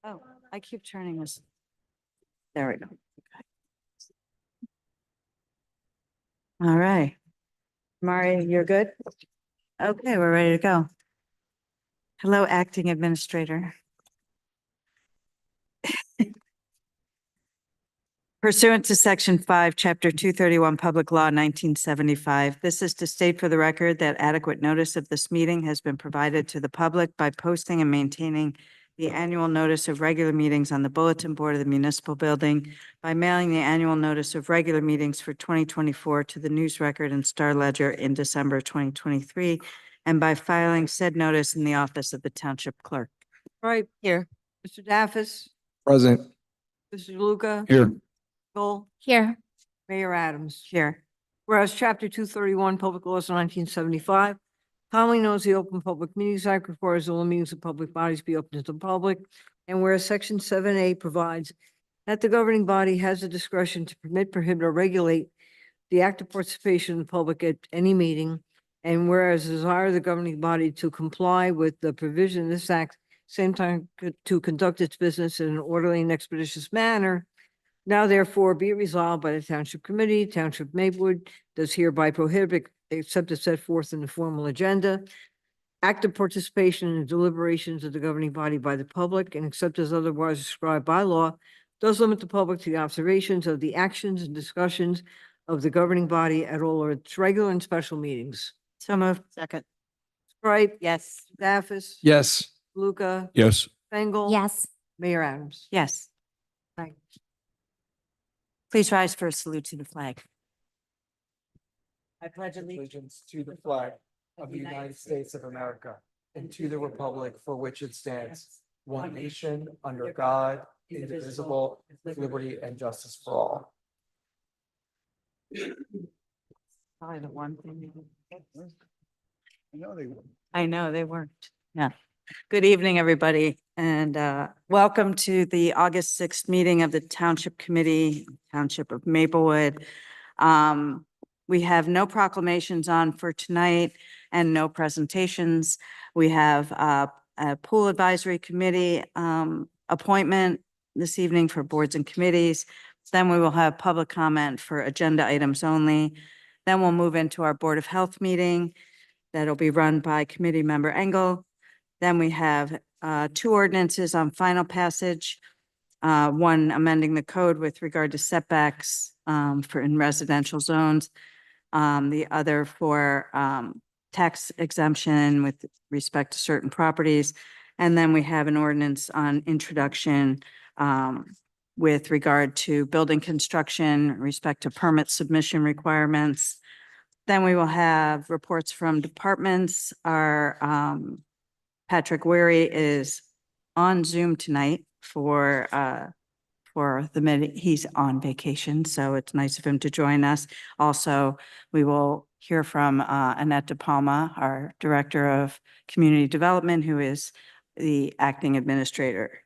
Oh, I keep turning this. There we go. All right. Mari, you're good? Okay, we're ready to go. Hello, Acting Administrator. Pursuant to Section 5, Chapter 231, Public Law 1975, this is to state for the record that adequate notice of this meeting has been provided to the public by posting and maintaining the annual notice of regular meetings on the bulletin board of the municipal building, by mailing the annual notice of regular meetings for 2024 to the News Record and Star Ledger in December 2023, and by filing said notice in the office of the Township Clerk. Right. Here. Mr. Daffis, Present. Mr. Luca. Here. Joel, Here. Mayor Adams. Here. Whereas Chapter 231, Public Laws of 1975, commonly known as the Open Public Meetings Act, requires all meetings of public bodies be open to the public. And whereas Section 7A provides that the governing body has the discretion to permit, prohibit, or regulate the active participation of the public at any meeting. And whereas desire the governing body to comply with the provision of this act, same time to conduct its business in an orderly and expeditious manner. Now therefore be it resolved by the Township Committee, Township Maplewood does hereby prohibit, except as set forth in the formal agenda, active participation in the deliberations of the governing body by the public, and except as otherwise described by law, does limit the public to the observations of the actions and discussions of the governing body at all of its regular and special meetings. So moved. Second. Sprite, Yes. Daffis, Yes. Luca, Yes. Bengal. Yes. Mayor Adams. Yes. Thank you. Please rise for a salute to the flag. I pledge Allegiance to the flag of the United States of America and to the republic for which it stands, one nation, under God, indivisible, with liberty and justice for all. Probably the one thing. I I know they weren't. Yeah. Good evening, everybody, and welcome to the August 6th meeting of the Township Committee, Township of Maplewood. We have no proclamations on for tonight and no presentations. We have a pool advisory committee appointment this evening for boards and committees. Then we will have public comment for agenda items only. Then we'll move into our Board of Health meeting. That'll be run by Committee Member Engel. Then we have two ordinances on final passage. One amending the code with regard to setbacks for in residential zones. The other for tax exemption with respect to certain properties. And then we have an ordinance on introduction with regard to building construction, respect to permit submission requirements. Then we will have reports from departments. Our Patrick Weary is on Zoom tonight for the minute. He's on vacation, so it's nice of him to join us. Also, we will hear from Annette De Palma, our Director of Community Development, who is the acting administrator.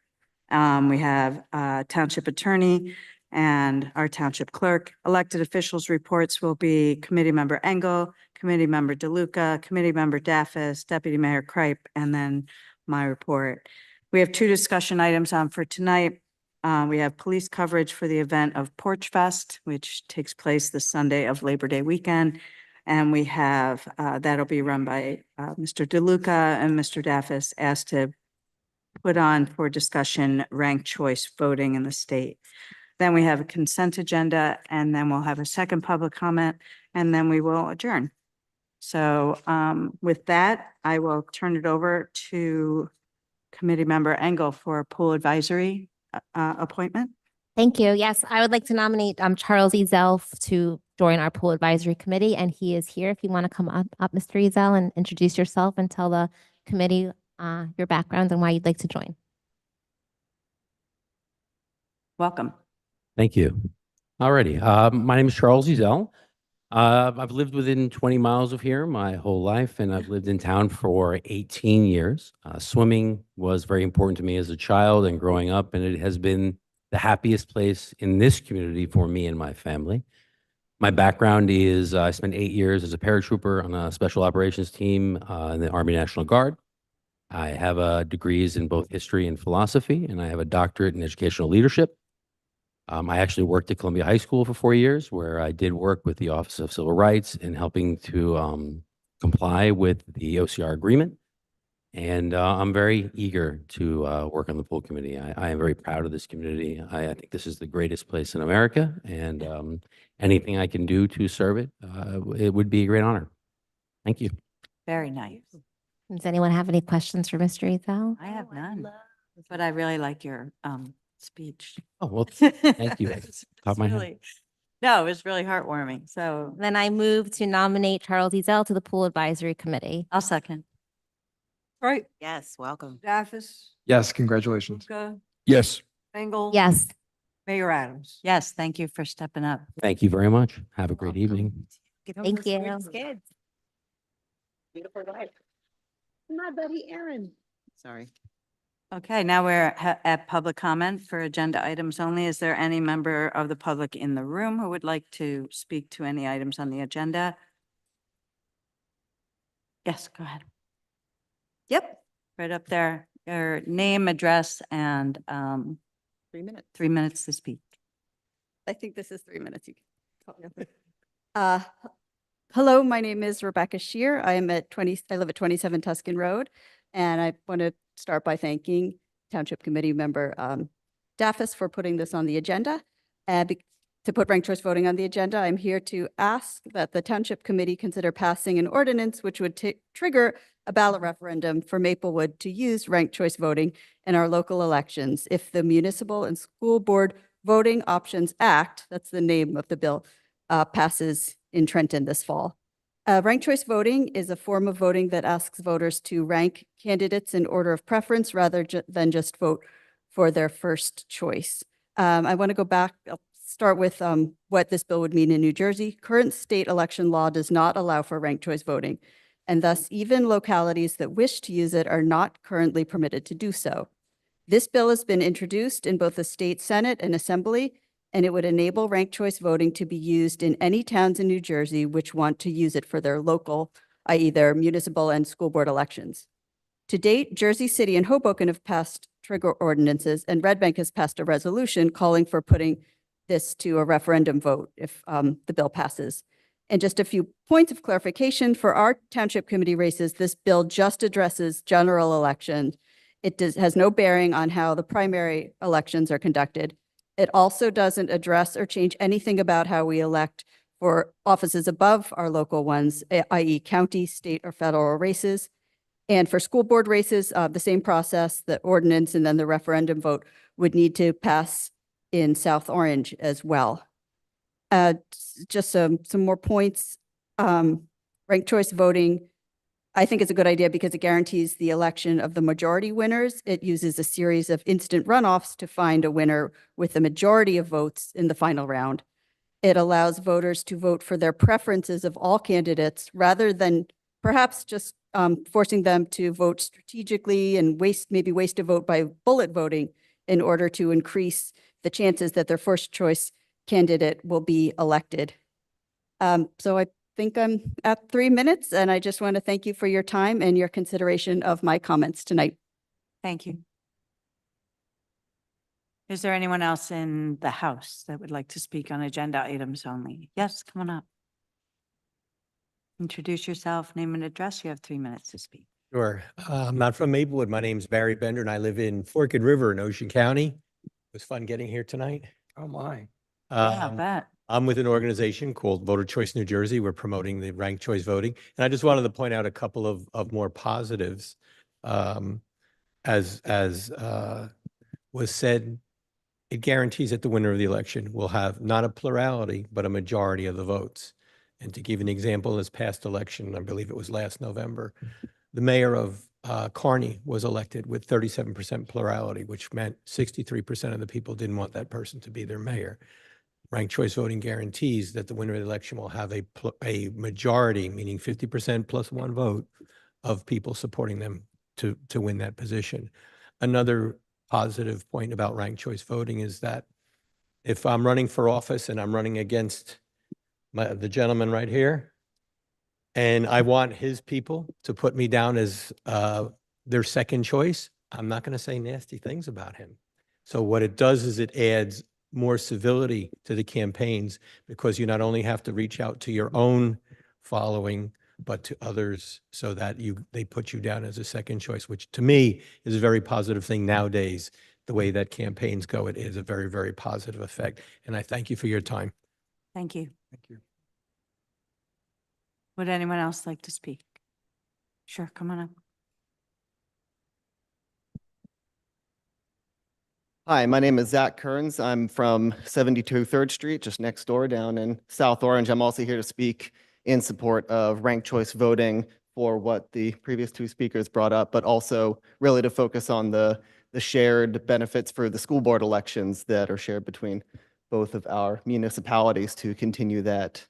We have Township Attorney and our Township Clerk. Elected officials reports will be Committee Member Engel, Committee Member DeLuca, Committee Member Daffis, Deputy Mayor Kripe, and then my report. We have two discussion items on for tonight. We have police coverage for the event of Porch Fest, which takes place the Sunday of Labor Day weekend. And we have, that'll be run by Mr. DeLuca and Mr. Daffis, asked to put on for discussion ranked choice voting in the state. Then we have a consent agenda, and then we'll have a second public comment, and then we will adjourn. So with that, I will turn it over to Committee Member Engel for a pool advisory appointment. Thank you. Yes, I would like to nominate Charles Ezel to join our pool advisory committee, and he is here. If you want to come up, Mr. Ezel, and introduce yourself and tell the committee your background and why you'd like to join. Welcome. Thank you. Alrighty. My name is Charles Ezel. I've lived within 20 miles of here my whole life, and I've lived in town for 18 years. Swimming was very important to me as a child and growing up, and it has been the happiest place in this community for me and my family. My background is I spent 8 years as a paratrooper on a special operations team in the Army National Guard. I have degrees in both history and philosophy, and I have a doctorate in educational leadership. I actually worked at Columbia High School for 4 years, where I did work with the Office of Civil Rights in helping to comply with the OCR agreement. And I'm very eager to work on the pool committee. I am very proud of this community. I think this is the greatest place in America, and anything I can do to serve it, it would be a great honor. Thank you. Very nice. Does anyone have any questions for Mr. Ezel? I have none, but I really like your speech. Oh, well, thank you. It's Top of my head. really- No, it was really heartwarming. So Then I move to nominate Charles Ezel to the Pool Advisory Committee. I'll second. Right, Yes, welcome. Daffis, Yes, congratulations. Luca, Yes. Engel. Yes. Mayor Adams. Yes, thank you for stepping up. Thank you very much. Have a great evening. Thank you. Beautiful wife. My buddy Aaron. Sorry. Okay, now we're at public comment for agenda items only. Is there any member of the public in the room who would like to speak to any items on the agenda? Yes, go ahead. Yep, right up there. Your name, address, and 3 minutes. 3 minutes to speak. I think this is 3 minutes. You can talk now. Hello, my name is Rebecca Shear. I live at 27 Tuscan Road, and I want to start by thanking Township Committee member Daffis for putting this on the agenda. To put ranked choice voting on the agenda, I'm here to ask that the Township Committee consider passing an ordinance which would trigger a ballot referendum for Maplewood to use ranked choice voting in our local elections if the Municipal and School Board Voting Options Act, that's the name of the bill, passes in Trenton this fall. Ranked choice voting is a form of voting that asks voters to rank candidates in order of preference rather than just vote for their first choice. I want to go back, I'll start with what this bill would mean in New Jersey. Current state election law does not allow for ranked choice voting, and thus even localities that wish to use it are not currently permitted to do so. This bill has been introduced in both the state Senate and Assembly, and it would enable ranked choice voting to be used in any towns in New Jersey which want to use it for their local, i.e. their municipal and school board elections. To date, Jersey City and Hoboken have passed trigger ordinances, and Red Bank has passed a resolution calling for putting this to a referendum vote if the bill passes. And just a few points of clarification for our Township Committee races, this bill just addresses general elections. It has no bearing on how the primary elections are conducted. It also doesn't address or change anything about how we elect for offices above our local ones, i.e. county, state, or federal races. And for school board races, the same process, the ordinance and then the referendum vote would need to pass in South Orange as well. Just some more points. Ranked choice voting, I think it's a good idea because it guarantees the election of the majority winners. It uses a series of instant runoffs to find a winner with the majority of votes in the final round. It allows voters to vote for their preferences of all candidates rather than perhaps just forcing them to vote strategically and maybe waste a vote by bullet voting in order to increase the chances that their first choice candidate will be elected. So I think I'm at 3 minutes, and I just want to thank you for your time and your consideration of my comments tonight. Thank you. Is there anyone else in the house that would like to speak on agenda items only? Yes, come on up. Introduce yourself, name and address. You have 3 minutes to speak. Sure. I'm not from Maplewood. My name's Barry Bender and I live in Forked River in Ocean County. It was fun getting here tonight. Oh, my. Yeah, I Um, bet. I'm with an organization called Voter Choice New Jersey. We're promoting the ranked choice voting. And I just wanted to point out a couple of more positives. As was said, it guarantees that the winner of the election will have not a plurality, but a majority of the votes. And to give an example, this past election, I believe it was last November, the mayor of Kearney was elected with 37% plurality, which meant 63% of the people didn't want that person to be their mayor. Ranked choice voting guarantees that the winner of the election will have a majority, meaning 50% plus one vote of people supporting them to win that position. Another positive point about ranked choice voting is that if I'm running for office and I'm running against the gentleman right here, and I want his people to put me down as their second choice, I'm not going to say nasty things about him. So what it does is it adds more civility to the campaigns because you not only have to reach out to your own following, but to others so that they put you down as a second choice, which to me is a very positive thing nowadays. The way that campaigns go, it is a very, very positive effect. And I thank you for your time. Thank you. Thank you. Would anyone else like to speak? Sure, come on up. Hi, my name is Zach Kearns. I'm from 72 3rd Street, just next door down in South Orange. I'm also here to speak in support of ranked choice voting for what the previous two speakers brought up, but also really to focus on the shared benefits for the school board elections that are shared between both of our municipalities to continue that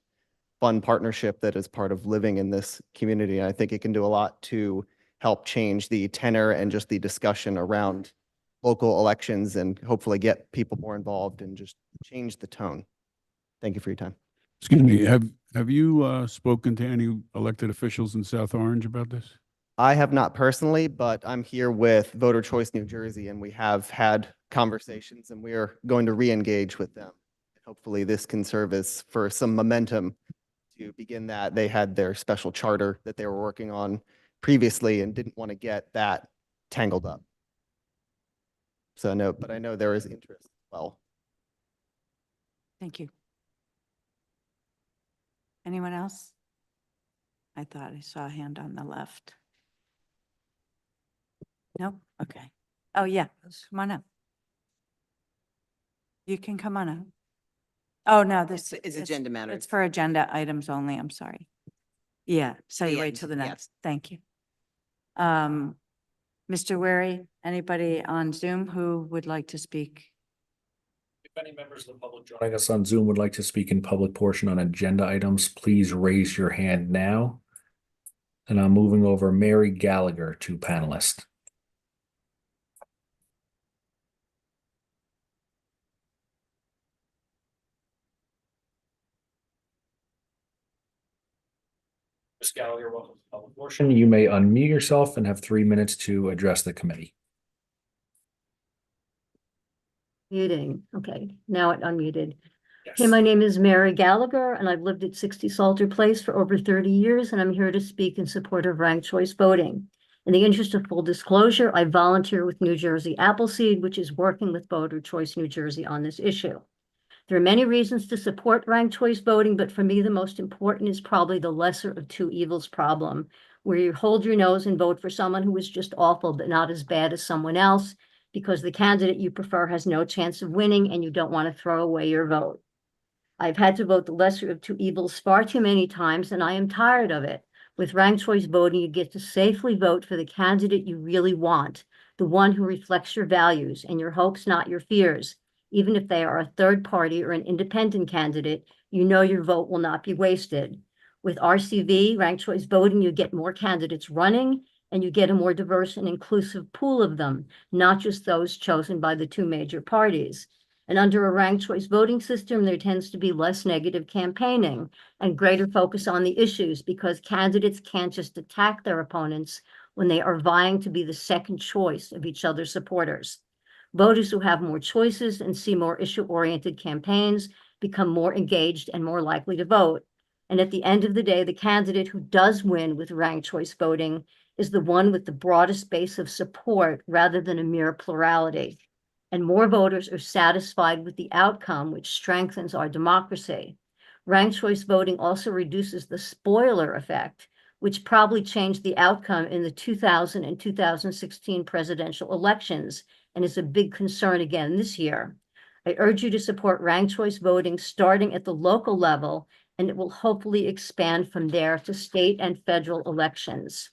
fun partnership that is part of living in this community. And I think it can do a lot to help change the tenor and just the discussion around local elections and hopefully get people more involved and just change the tone. Thank you for your time. Excuse me, have you spoken to any elected officials in South Orange about this? I have not personally, but I'm here with Voter Choice New Jersey, and we have had conversations, and we are going to re-engage with them. Hopefully this can serve as for some momentum to begin that. They had their special charter that they were working on previously and didn't want to get that tangled up. So I know there is interest as well. Thank you. Anyone else? I thought I saw a hand on the left. No? Okay. Oh, yeah, come on up. You can come on up. Oh, no, this It's agenda matter. It's for agenda items only, I'm sorry. Yeah, so you The wait end, till the yes. next. Thank you. Mr. Wary, anybody on Zoom who would like to speak? If any members of the public joining us on Zoom would like to speak in public portion on agenda items, please raise your hand now. And I'm moving over Mary Gallagher to panelist. Ms. Gallagher, welcome to the public portion. You may unmute yourself and have 3 minutes to address the committee. Muting. Okay, now it unmuted. Yes. Hey, my name is Mary Gallagher, and I've lived at 60 Salter Place for over 30 years, and I'm here to speak in support of ranked choice voting. In the interest of full disclosure, I volunteer with New Jersey Appleseed, which is working with Voter Choice New Jersey on this issue. There are many reasons to support ranked choice voting, but for me, the most important is probably the lesser of two evils problem, where you hold your nose and vote for someone who is just awful, but not as bad as someone else, because the candidate you prefer has no chance of winning and you don't want to throw away your vote. I've had to vote the lesser of two evils far too many times, and I am tired of it. With ranked choice voting, you get to safely vote for the candidate you really want, the one who reflects your values and your hopes, not your fears. Even if they are a third party or an independent candidate, you know your vote will not be wasted. With RCV, ranked choice voting, you get more candidates running, and you get a more diverse and inclusive pool of them, not just those chosen by the two major parties. And under a ranked choice voting system, there tends to be less negative campaigning and greater focus on the issues because candidates can't just attack their opponents when they are vying to be the second choice of each other's supporters. Voters who have more choices and see more issue-oriented campaigns become more engaged and more likely to vote. And at the end of the day, the candidate who does win with ranked choice voting is the one with the broadest base of support rather than a mere plurality. And more voters are satisfied with the outcome, which strengthens our democracy. Ranked choice voting also reduces the spoiler effect, which probably changed the outcome in the 2000 and 2016 presidential elections and is a big concern again this year. I urge you to support ranked choice voting starting at the local level, and it will hopefully expand from there to state and federal elections.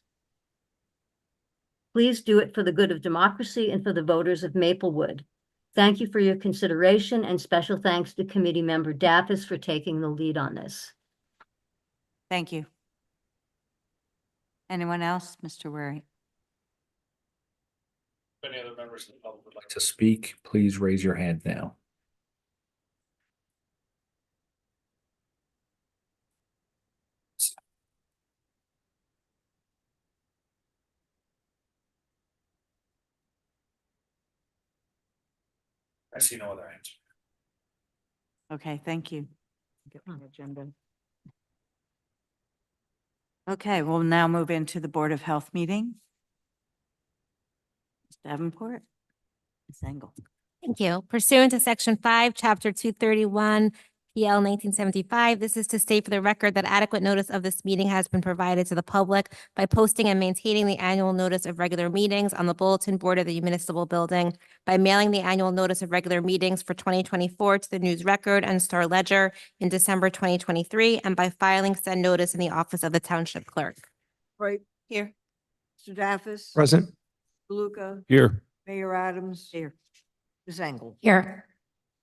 Please do it for the good of democracy and for the voters of Maplewood. Thank you for your consideration, and special thanks to committee member Daffis for taking the lead on this. Thank you. Anyone else, Mr. Wary? If any other members of the public would like to speak, please raise your hand now. I see no other hands. Okay, thank you. Get my agenda. Okay, we'll now move into the Board of Health meeting. Ms. Davenport? Ms. Engel? Thank you. Pursuant to Section 5, Chapter 231, PL 1975, this is to state for the record that adequate notice of this meeting has been provided to the public by posting and maintaining the annual notice of regular meetings on the bulletin board of the municipal building, by mailing the annual notice of regular meetings for 2024 to the News Record and Star Ledger in December 2023, and by filing said notice in the office of the Township Clerk. Right, Here. Mr. Daffis. Present. DeLuca, Here. Mayor Adams. Here. Ms. Engel. Here.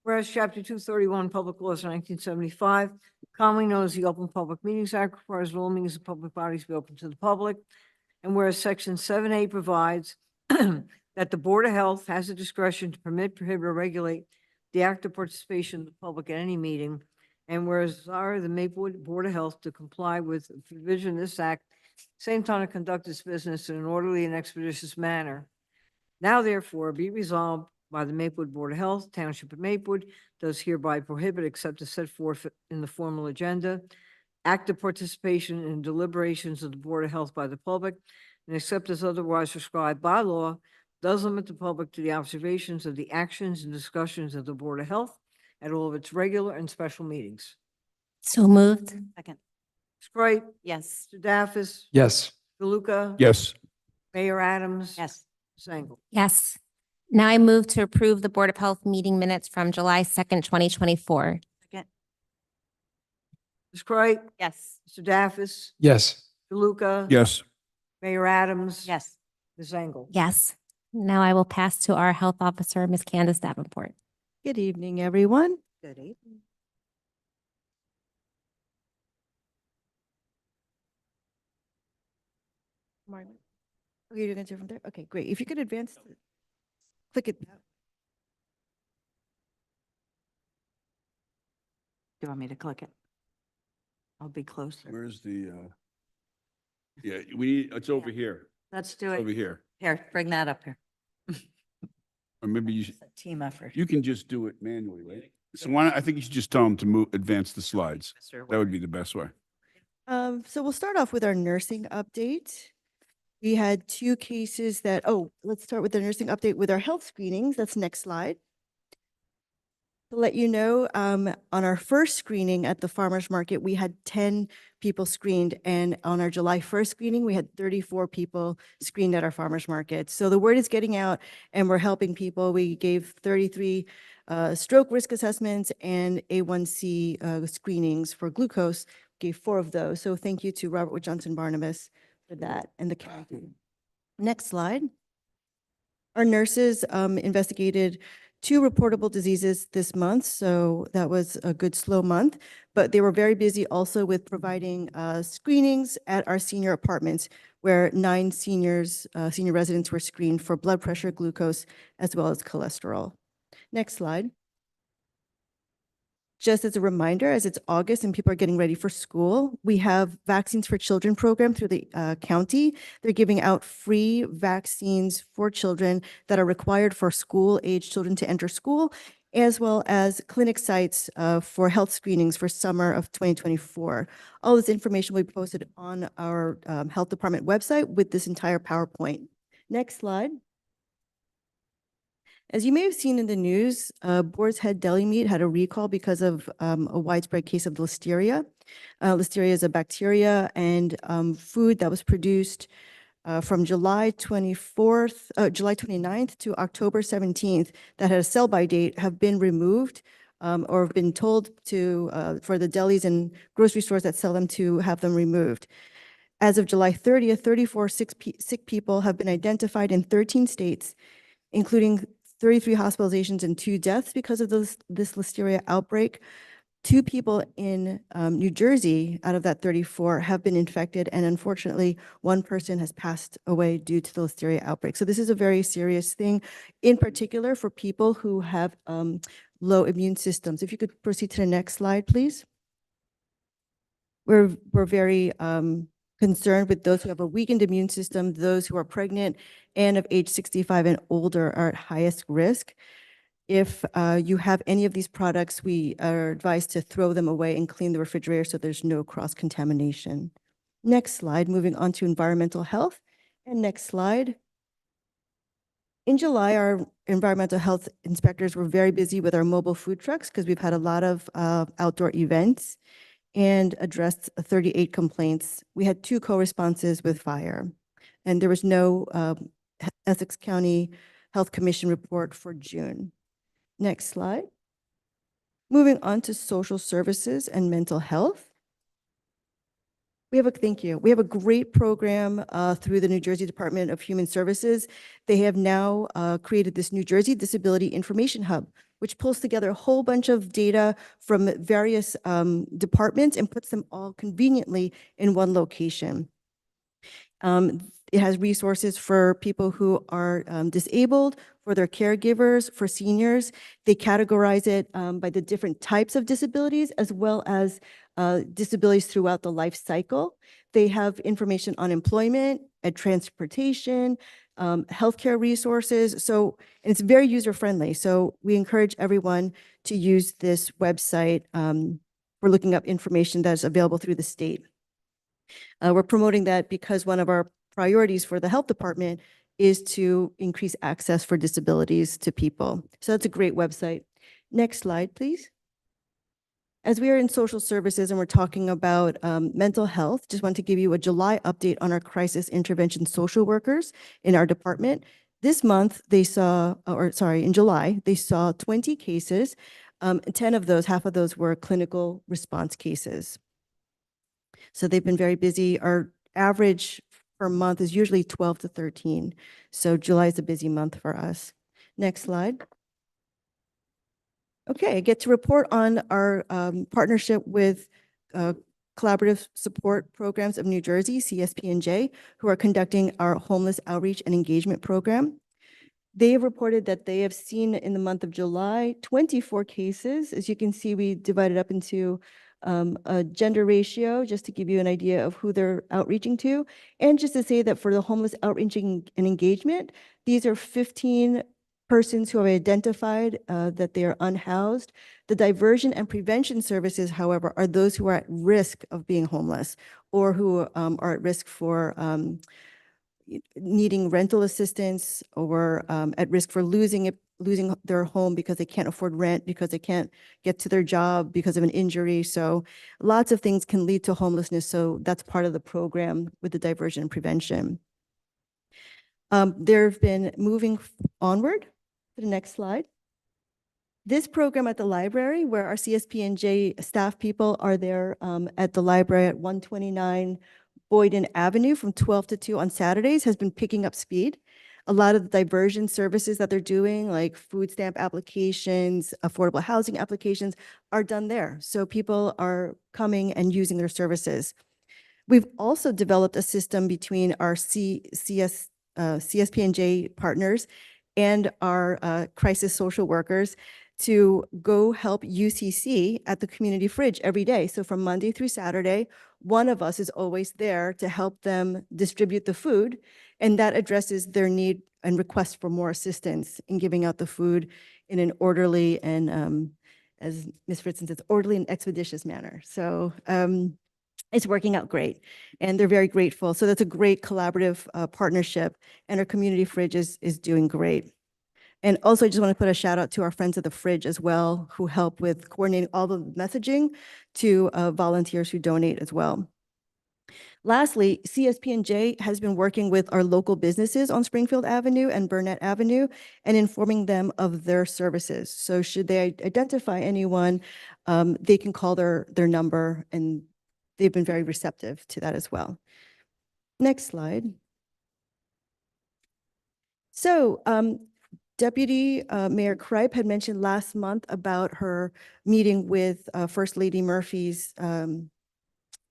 Whereas Chapter 231, Public Laws 1975, commonly known as the Open Public Meetings Act, requires all meetings of public bodies be open to the public. And whereas Section 7A provides that the Board of Health has the discretion to permit, prohibit, or regulate the active participation of the public at any meeting. And whereas desire the Maplewood Board of Health to comply with the provision of this act, same time to conduct its business in an orderly and expeditious manner. Now therefore be resolved by the Maplewood Board of Health, Township of Maplewood, does hereby prohibit except as set forth in the formal agenda, active participation in deliberations of the Board of Health by the public, and except as otherwise prescribed by law, does limit the public to the observations of the actions and discussions of the Board of Health at all of its regular and special meetings. So moved. Second. Ms. Wright, Yes. Mr. Daffis, Yes. DeLuca. Yes. Mayor Adams. Yes. Ms. Engel. Yes. Now I move to approve the Board of Health meeting minutes from July 2nd, 2024. Second. Ms. Wright, Yes. Mr. Daffis, Yes. DeLuca. Yes. Mayor Adams. Yes. Ms. Engel. Yes. Now I will pass to our Health Officer, Ms. Candace Davenport. Good evening, everyone. Good evening. Okay, you're gonna do it from there? Okay, great. If you could advance, click it. Do you want me to click it? I'll be closer. Where's the, yeah, we need, it's over here, Let's do over it. here. Here, bring that up here. Or maybe you, It's a team effort. you can just do it manually, right? So why, I think you should just tell them to move, advance the slides. That would be the best way. So we'll start off with our nursing update. We had 2 cases that, let's start with the nursing update with our health screenings. That's next slide. To let you know, on our first screening at the farmer's market, we had 10 people screened. And on our July 1st screening, we had 34 people screened at our farmer's market. So the word is getting out and we're helping people. We gave 33 stroke risk assessments and A1C screenings for glucose. Gave 4 of those. So thank you to Robert Wood Johnson Barnabas for that and the county. Next slide. Our nurses investigated 2 reportable diseases this month, so that was a good slow month, but they were very busy also with providing screenings at our senior apartments where 9 senior residents were screened for blood pressure, glucose, as well as cholesterol. Next slide. Just as a reminder, as it's August and people are getting ready for school, we have Vaccines for Children program through the county. They're giving out free vaccines for children that are required for school-age children to enter school, as well as clinic sites for health screenings for summer of 2024. All this information will be posted on our health department website with this entire PowerPoint. Next slide. As you may have seen in the news, Boar's Head Deli Meat had a recall because of a widespread case of Listeria. Listeria is a bacteria and food that was produced from July 29th to October 17th that had a sell-by date have been removed or have been told to for the delis and grocery stores that sell them to have them removed. As of July 30th, 34 sick people have been identified in 13 states, including 33 hospitalizations and 2 deaths because of this Listeria outbreak. 2 people in New Jersey out of that 34 have been infected, and unfortunately, 1 person has passed away due to the Listeria outbreak. So this is a very serious thing, in particular for people who have low immune systems. If you could proceed to the next slide, please. We're very concerned with those who have a weakened immune system, those who are pregnant and of age 65 and older are at highest risk. If you have any of these products, we are advised to throw them away and clean the refrigerator so there's no cross-contamination. Next slide, moving on to environmental health. And next slide. In July, our environmental health inspectors were very busy with our mobile food trucks because we've had a lot of outdoor events and addressed 38 complaints. We had 2 co-responses with fire, and there was no Essex County Health Commission report for June. Next slide. Moving on to social services and mental health. Thank you. We have a great program through the New Jersey Department of Human Services. They have now created this New Jersey Disability Information Hub, which pulls together a whole bunch of data from various departments and puts them all conveniently in one location. It has resources for people who are disabled, for their caregivers, for seniors. They categorize it by the different types of disabilities as well as disabilities throughout the life cycle. They have information on employment, transportation, healthcare resources. So, and it's very user-friendly. So we encourage everyone to use this website for looking up information that's available through the state. We're promoting that because one of our priorities for the health department is to increase access for disabilities to people. So that's a great website. Next slide, please. As we are in social services and we're talking about mental health, just want to give you a July update on our crisis intervention social workers in our department. This month, in July, they saw 20 cases. 10 of those, half of those were clinical response cases. So they've been very busy. Our average per month is usually 12 to 13. So July is a busy month for us. Next slide. Okay, I get to report on our partnership with Collaborative Support Programs of New Jersey, CSP&J, who are conducting our homeless outreach and engagement program. They have reported that they have seen in the month of July 24 cases. As you can see, we divided up into a gender ratio, just to give you an idea of who they're outreaching to. And just to say that for the homeless outreaching and engagement, these are 15 persons who have identified that they are unhoused. The diversion and prevention services, however, are those who are at risk of being homeless or who are at risk for needing rental assistance or at risk for losing their home because they can't afford rent, because they can't get to their job because of an injury. So lots of things can lead to homelessness. So that's part of the program with the diversion and prevention. There have been moving onward to the next slide. This program at the library, where our CSP&J staff people are there at the library at 129 Boyden Avenue from 12 to 2 on Saturdays, has been picking up speed. A lot of the diversion services that they're doing, like food stamp applications, affordable housing applications, are done there. So people are coming and using their services. We've also developed a system between our CSP&J partners and our crisis social workers to go help UCC at the community fridge every day. So from Monday through Saturday, one of us is always there to help them distribute the food, and that addresses their need and request for more assistance in giving out the food in an orderly and, as Ms. Fritzen says, orderly and expeditious manner. So it's working out great, and they're very grateful. So that's a great collaborative partnership, and our community fridge is doing great. And also, I just want to put a shout out to our friends at the fridge as well, who help with coordinating all the messaging to volunteers who donate as well. Lastly, CSP&J has been working with our local businesses on Springfield Avenue and Burnett Avenue and informing them of their services. So should they identify anyone, they can call their number, and they've been very receptive to that as well. Next slide. So Deputy Mayor Kripe had mentioned last month about her meeting with First Lady Murphy's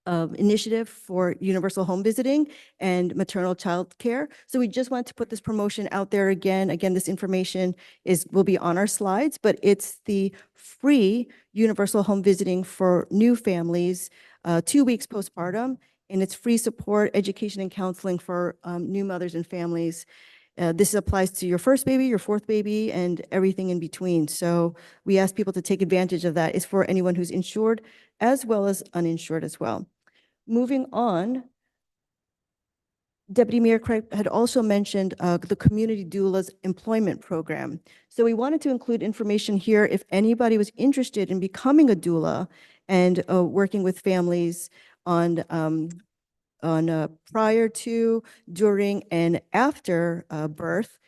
initiative for universal home visiting and maternal child care. So we just want to put this promotion out there again. Again, this information will be on our slides, but it's the free universal home visiting for new families, 2 weeks postpartum, and it's free support, education, and counseling for new mothers and families. This applies to your first baby, your fourth baby, and everything in between. So we ask people to take advantage of that. It's for anyone who's insured as well as uninsured as well. Moving on, Deputy Mayor Craig had also mentioned the Community Doulas Employment Program. So we wanted to include information here if anybody was interested in becoming a doula and working with families on prior to, during, and after birth.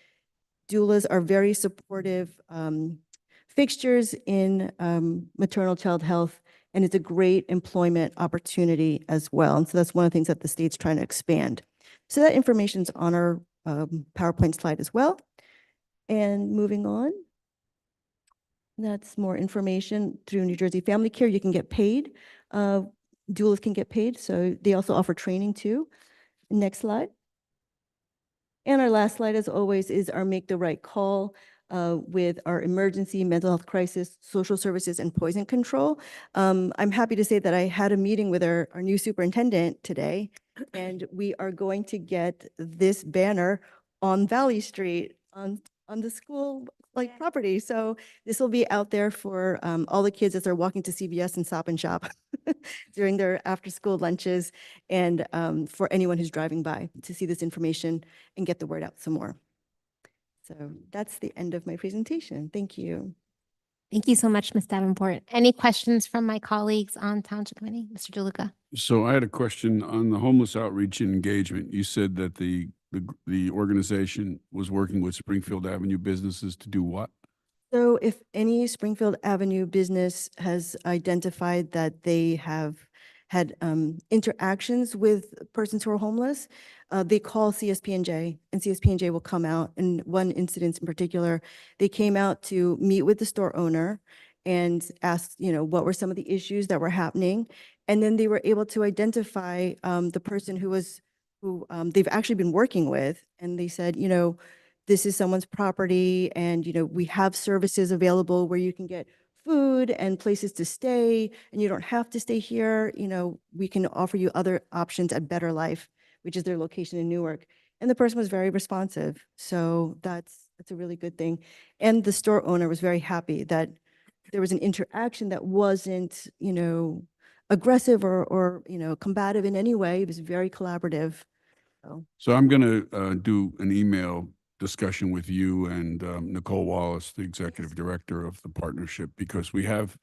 Doulas are very supportive fixtures in maternal child health, and it's a great employment opportunity as well. And so that's one of the things that the state's trying to expand. So that information's on our PowerPoint slide as well. And moving on, that's more information through New Jersey Family Care. You can get paid. Doulas can get paid, so they also offer training too. Next slide. And our last slide, as always, is our Make the Right Call with our emergency, mental health crisis, social services, and poison control. I'm happy to say that I had a meeting with our new superintendent today, and we are going to get this banner on Valley Street on the school property. So this will be out there for all the kids as they're walking to CVS and Stop and Shop during their after-school lunches, and for anyone who's driving by to see this information and get the word out some more. So that's the end of my presentation. Thank you. Thank you so much, Ms. Davenport. Any questions from my colleagues on Township Committee? Mr. DeLuca? So I had a question on the homeless outreach and engagement. You said that the organization was working with Springfield Avenue businesses to do what? So if any Springfield Avenue business has identified that they have had interactions with persons who are homeless, they call CSP&J, and CSP&J will come out. In one incident in particular, they came out to meet with the store owner and ask, what were some of the issues that were happening. And then they were able to identify the person who they've actually been working with. And they said, this is someone's property, and, we have services available where you can get food and places to stay, and you don't have to stay here. We can offer you other options at Better Life, which is their location in Newark. And the person was very responsive. So that's a really good thing. And the store owner was very happy that there was an interaction that wasn't, aggressive or combative in any way. It was very collaborative. So I'm going to do an email discussion with you and Nicole Wallace, the executive director of the partnership, because we have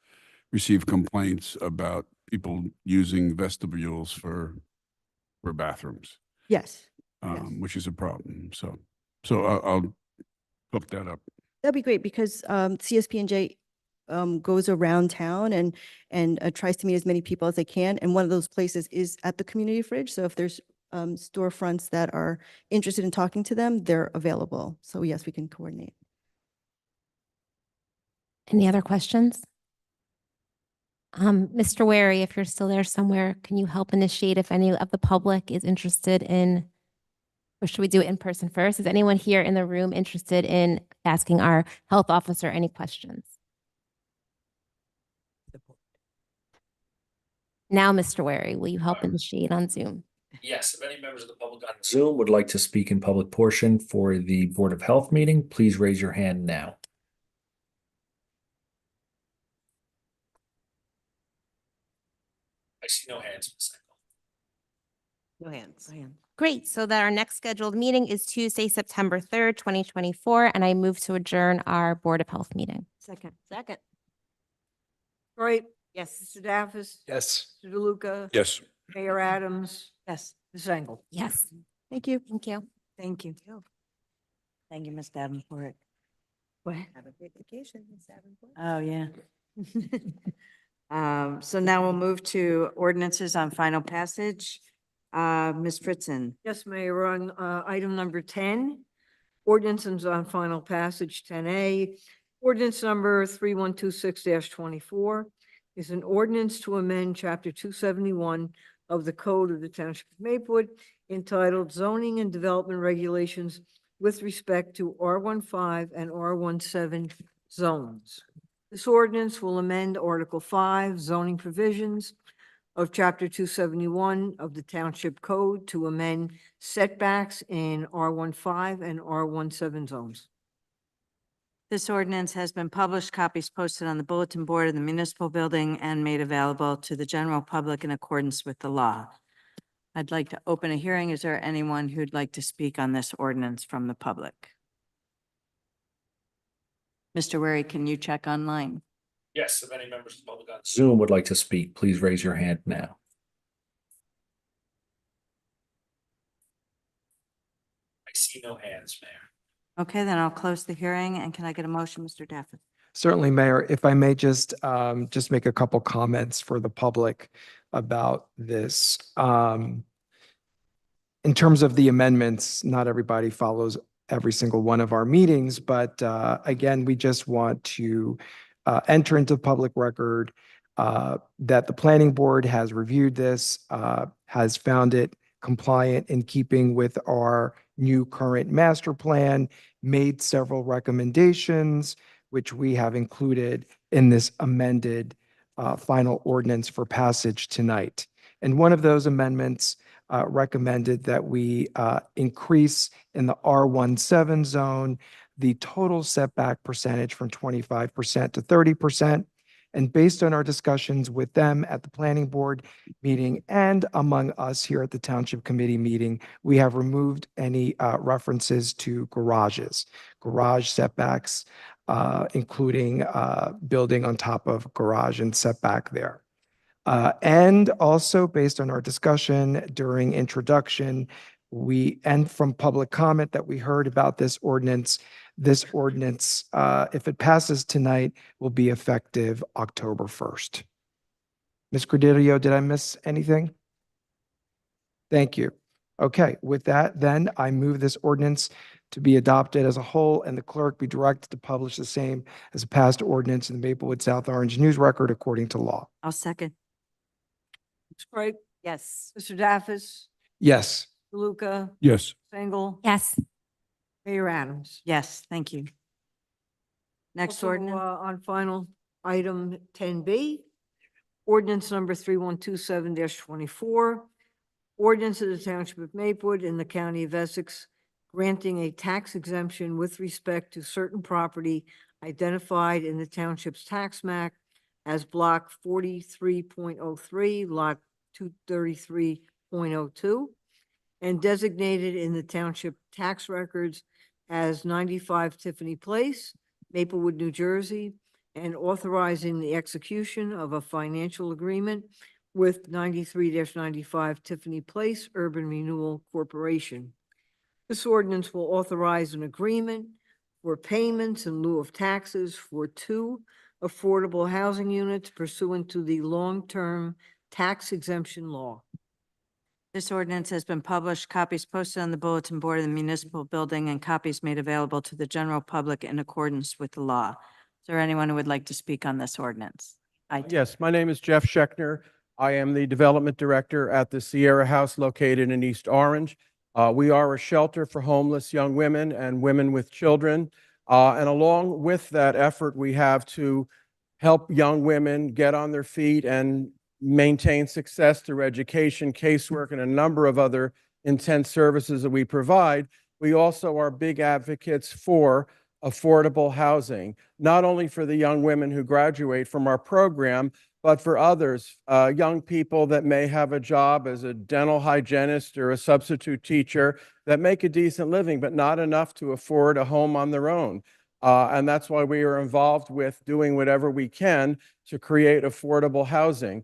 received complaints about people using vestibules for bathrooms. Yes. Which is a problem. So I'll hook that up. That'd be great, because CSP&J goes around town and tries to meet as many people as they can. And one of those places is at the community fridge. So if there's storefronts that are interested in talking to them, they're available. So yes, we can coordinate. Any other questions? Mr. Wary, if you're still there somewhere, can you help initiate if any of the public is interested in, or should we do it in person first? Is anyone here in the room interested in asking our health officer any questions? Now, Mr. Wary, will you help initiate on Zoom? Yes, if any members of the public on Zoom would like to speak in public portion for the Board of Health meeting, please raise your hand now. I see no hands, Ms. Engel. No hands. Great. So that our next scheduled meeting is Tuesday, September 3rd, 2024, and I move to adjourn our Board of Health meeting. Second. Right. Yes. Mr. Daffis. Yes. Mr. DeLuca. Yes. Mayor Adams. Yes. Ms. Engel. Yes. Thank you. Thank you. Thank you. Thank you, Ms. Davenport. What? Have a great vacation, Ms. Davenport. Oh, yeah. So now we'll move to ordinances on final passage. Ms. Fritzen. Yes, Mayor, on item number 10, ordinances on final passage 10A. Ordinance number 3126-24 is an ordinance to amend Chapter 271 of the Code of the Township of Maplewood entitled Zoning and Development Regulations with respect to R15 and R17 zones. This ordinance will amend Article 5 zoning provisions of Chapter 271 of the Township Code to amend setbacks in R15 and R17 zones. This ordinance has been published, copies posted on the bulletin board in the municipal building and made available to the general public in accordance with the law. I'd like to open a hearing. Is there anyone who'd like to speak on this ordinance from the public? Mr. Wary, can you check online? Yes, if any members of the public on Zoom would like to speak, please raise your hand now. I see no hands, Mayor. Okay, then I'll close the hearing. And can I get a motion, Mr. Dafford? Certainly, Mayor, if I may just make a couple comments for the public about this. In terms of the amendments, not everybody follows every single one of our meetings, but again, we just want to enter into public record that the planning board has reviewed this, has found it compliant in keeping with our new current master plan, made several recommendations, which we have included in this amended final ordinance for passage tonight. And one of those amendments recommended that we increase in the R17 zone the total setback percentage from 25% to 30%. And based on our discussions with them at the planning board meeting and among us here at the township committee meeting, we have removed any references to garages, garage setbacks, including building on top of garage and setback there. And also based on our discussion during introduction, and from public comment that we heard about this ordinance, if it passes tonight, will be effective October 1st. Ms. Credidio, did I miss anything? Thank you. Okay, with that, then I move this ordinance to be adopted as a whole and the clerk be directed to publish the same as a passed ordinance in the Maplewood South Orange News Record according to law. I'll second. Ms. Craig, Yes. Mr. Daffis, Yes. DeLuca, Yes. Single, Yes. Mayor Adams. Yes, thank you. Next Also, ordinance. on final item 10B, ordinance number 3127-24. Ordinance of the Township of Maplewood in the County of Essex granting a tax exemption with respect to certain property identified in the township's tax map as block 43.03, lot 233.02, and designated in the township tax records as 95 Tiffany Place, Maplewood, New Jersey, and authorizing the execution of a financial agreement with 93-95 Tiffany Place Urban Renewal Corporation. This ordinance will authorize an agreement for payments in lieu of taxes for 2 affordable housing units pursuant to the long-term tax exemption law. This ordinance has been published, copies posted on the bulletin board in the municipal building, and copies made available to the general public in accordance with the law. Is there anyone who would like to speak on this ordinance? Yes, my name is Jeff Schechner. I am the Development Director at the Sierra House located in East Orange. We are a shelter for homeless young women and women with children. And along with that effort, we have to help young women get on their feet and maintain success through education, casework, and a number of other intense services that we provide. We also are big advocates for affordable housing, not only for the young women who graduate from our program, but for others, young people that may have a job as a dental hygienist or a substitute teacher that make a decent living, but not enough to afford a home on their own. And that's why we are involved with doing whatever we can to create affordable housing.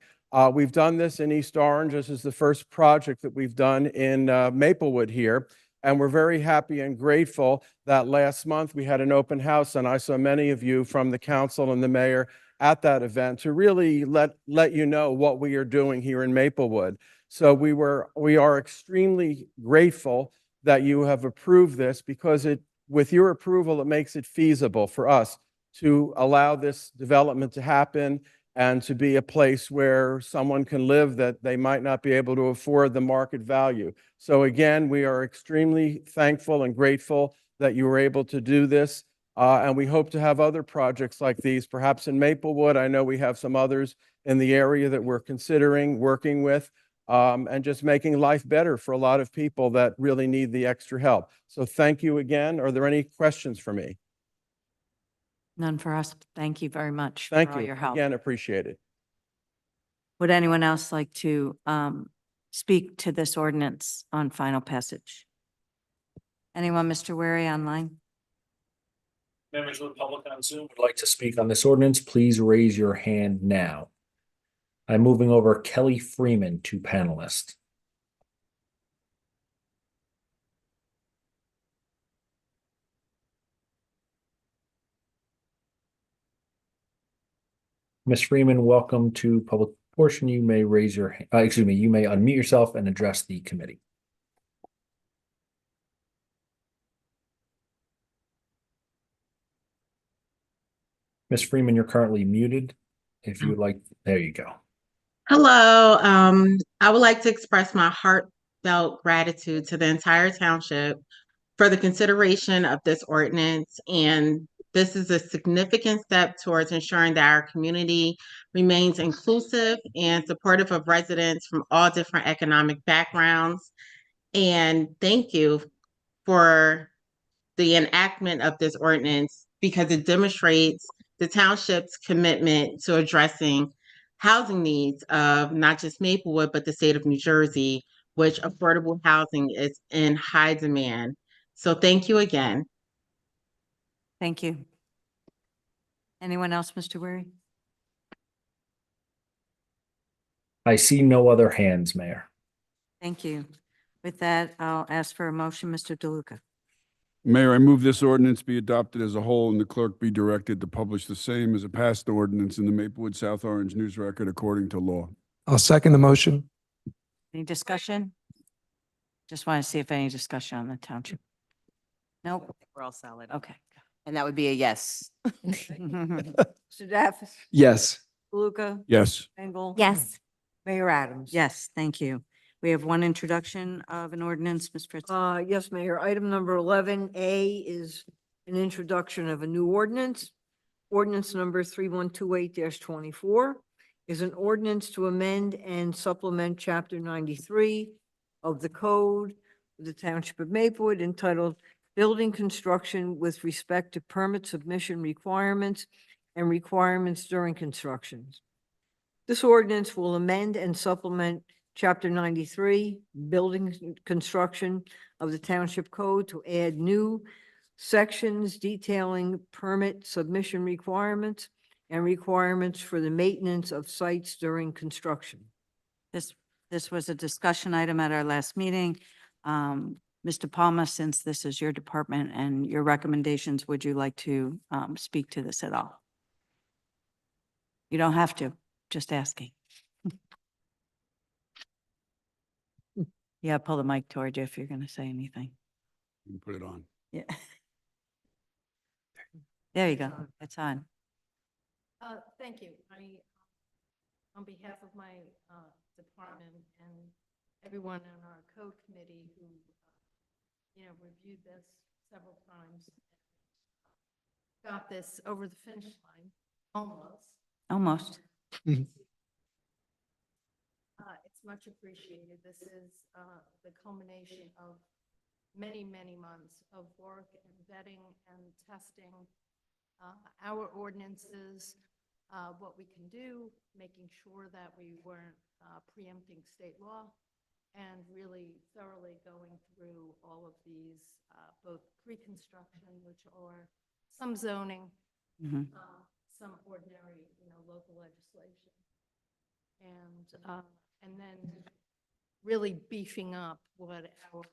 We've done this in East Orange. This is the first project that we've done in Maplewood here. And we're very happy and grateful that last month we had an open house, and I saw many of you from the council and the mayor at that event to really let you know what we are doing here in Maplewood. So we are extremely grateful that you have approved this, because with your approval, it makes it feasible for us to allow this development to happen and to be a place where someone can live that they might not be able to afford the market value. So again, we are extremely thankful and grateful that you were able to do this. And we hope to have other projects like these, perhaps in Maplewood. I know we have some others in the area that we're considering working with, and just making life better for a lot of people that really need the extra help. So thank you again. Are there any questions for me? None for us. Thank you very much for Thank all you. your help. Again, appreciate it. Would anyone else like to speak to this ordinance on final passage? Anyone, Mr. Wary, online? Members of the public on Zoom would like to speak on this ordinance, please raise your hand now. I'm moving over Kelly Freeman to panelist. Ms. Freeman, welcome to public portion. You may raise your, you may unmute yourself and address the committee. Ms. Freeman, you're currently muted. If you would like, there you go. Hello, I would like to express my heartfelt gratitude to the entire township for the consideration of this ordinance. And this is a significant step towards ensuring that our community remains inclusive and supportive of residents from all different economic backgrounds. And thank you for the enactment of this ordinance because it demonstrates the township's commitment to addressing housing needs of not just Maplewood, but the state of New Jersey, which affordable housing is in high demand. So thank you again. Thank you. Anyone else, Mr. Wary? I see no other hands, Mayor. Thank you. With that, I'll ask for a motion, Mr. DeLuca. Mayor, I move this ordinance be adopted as a whole and the clerk be directed to publish the same as a passed ordinance in the Maplewood South Orange News Record according to law. I'll second the motion. Any discussion? Just want to see if any discussion on the township. Nope. We're all solid. Okay. And that would be a yes. Mr. Daffis, Yes. DeLuca, Yes. Engel. Yes. Mayor Adams. Yes, thank you. We have one introduction of an ordinance, Ms. Fritz. Yes, Mayor. Item number 11A is an introduction of a new ordinance. Ordinance number 3128-24 is an ordinance to amend and supplement Chapter 93 of the Code of the Township of Maplewood entitled Building Construction with respect to permit submission requirements and requirements during construction. This ordinance will amend and supplement Chapter 93, Building Construction of the Township Code to add new sections detailing permit submission requirements and requirements for the maintenance of sites during construction. This was a discussion item at our last meeting. Mr. Palma, since this is your department and your recommendations, would you like to speak to this at all? You don't have to, just asking. Yeah, pull the mic toward you if you're going to say anything. You can put it on. Yeah. There you go. It's on. Thank you. On behalf of my department and everyone on our code committee who, reviewed this several times, got this over the finish line, Almost. It's much appreciated. This is the culmination of many, many months of work and vetting and testing our ordinances, what we can do, making sure that we weren't preempting state law, and really thoroughly going through all of these, both pre-construction, which are some zoning, some ordinary, local legislation, and then really beefing up what our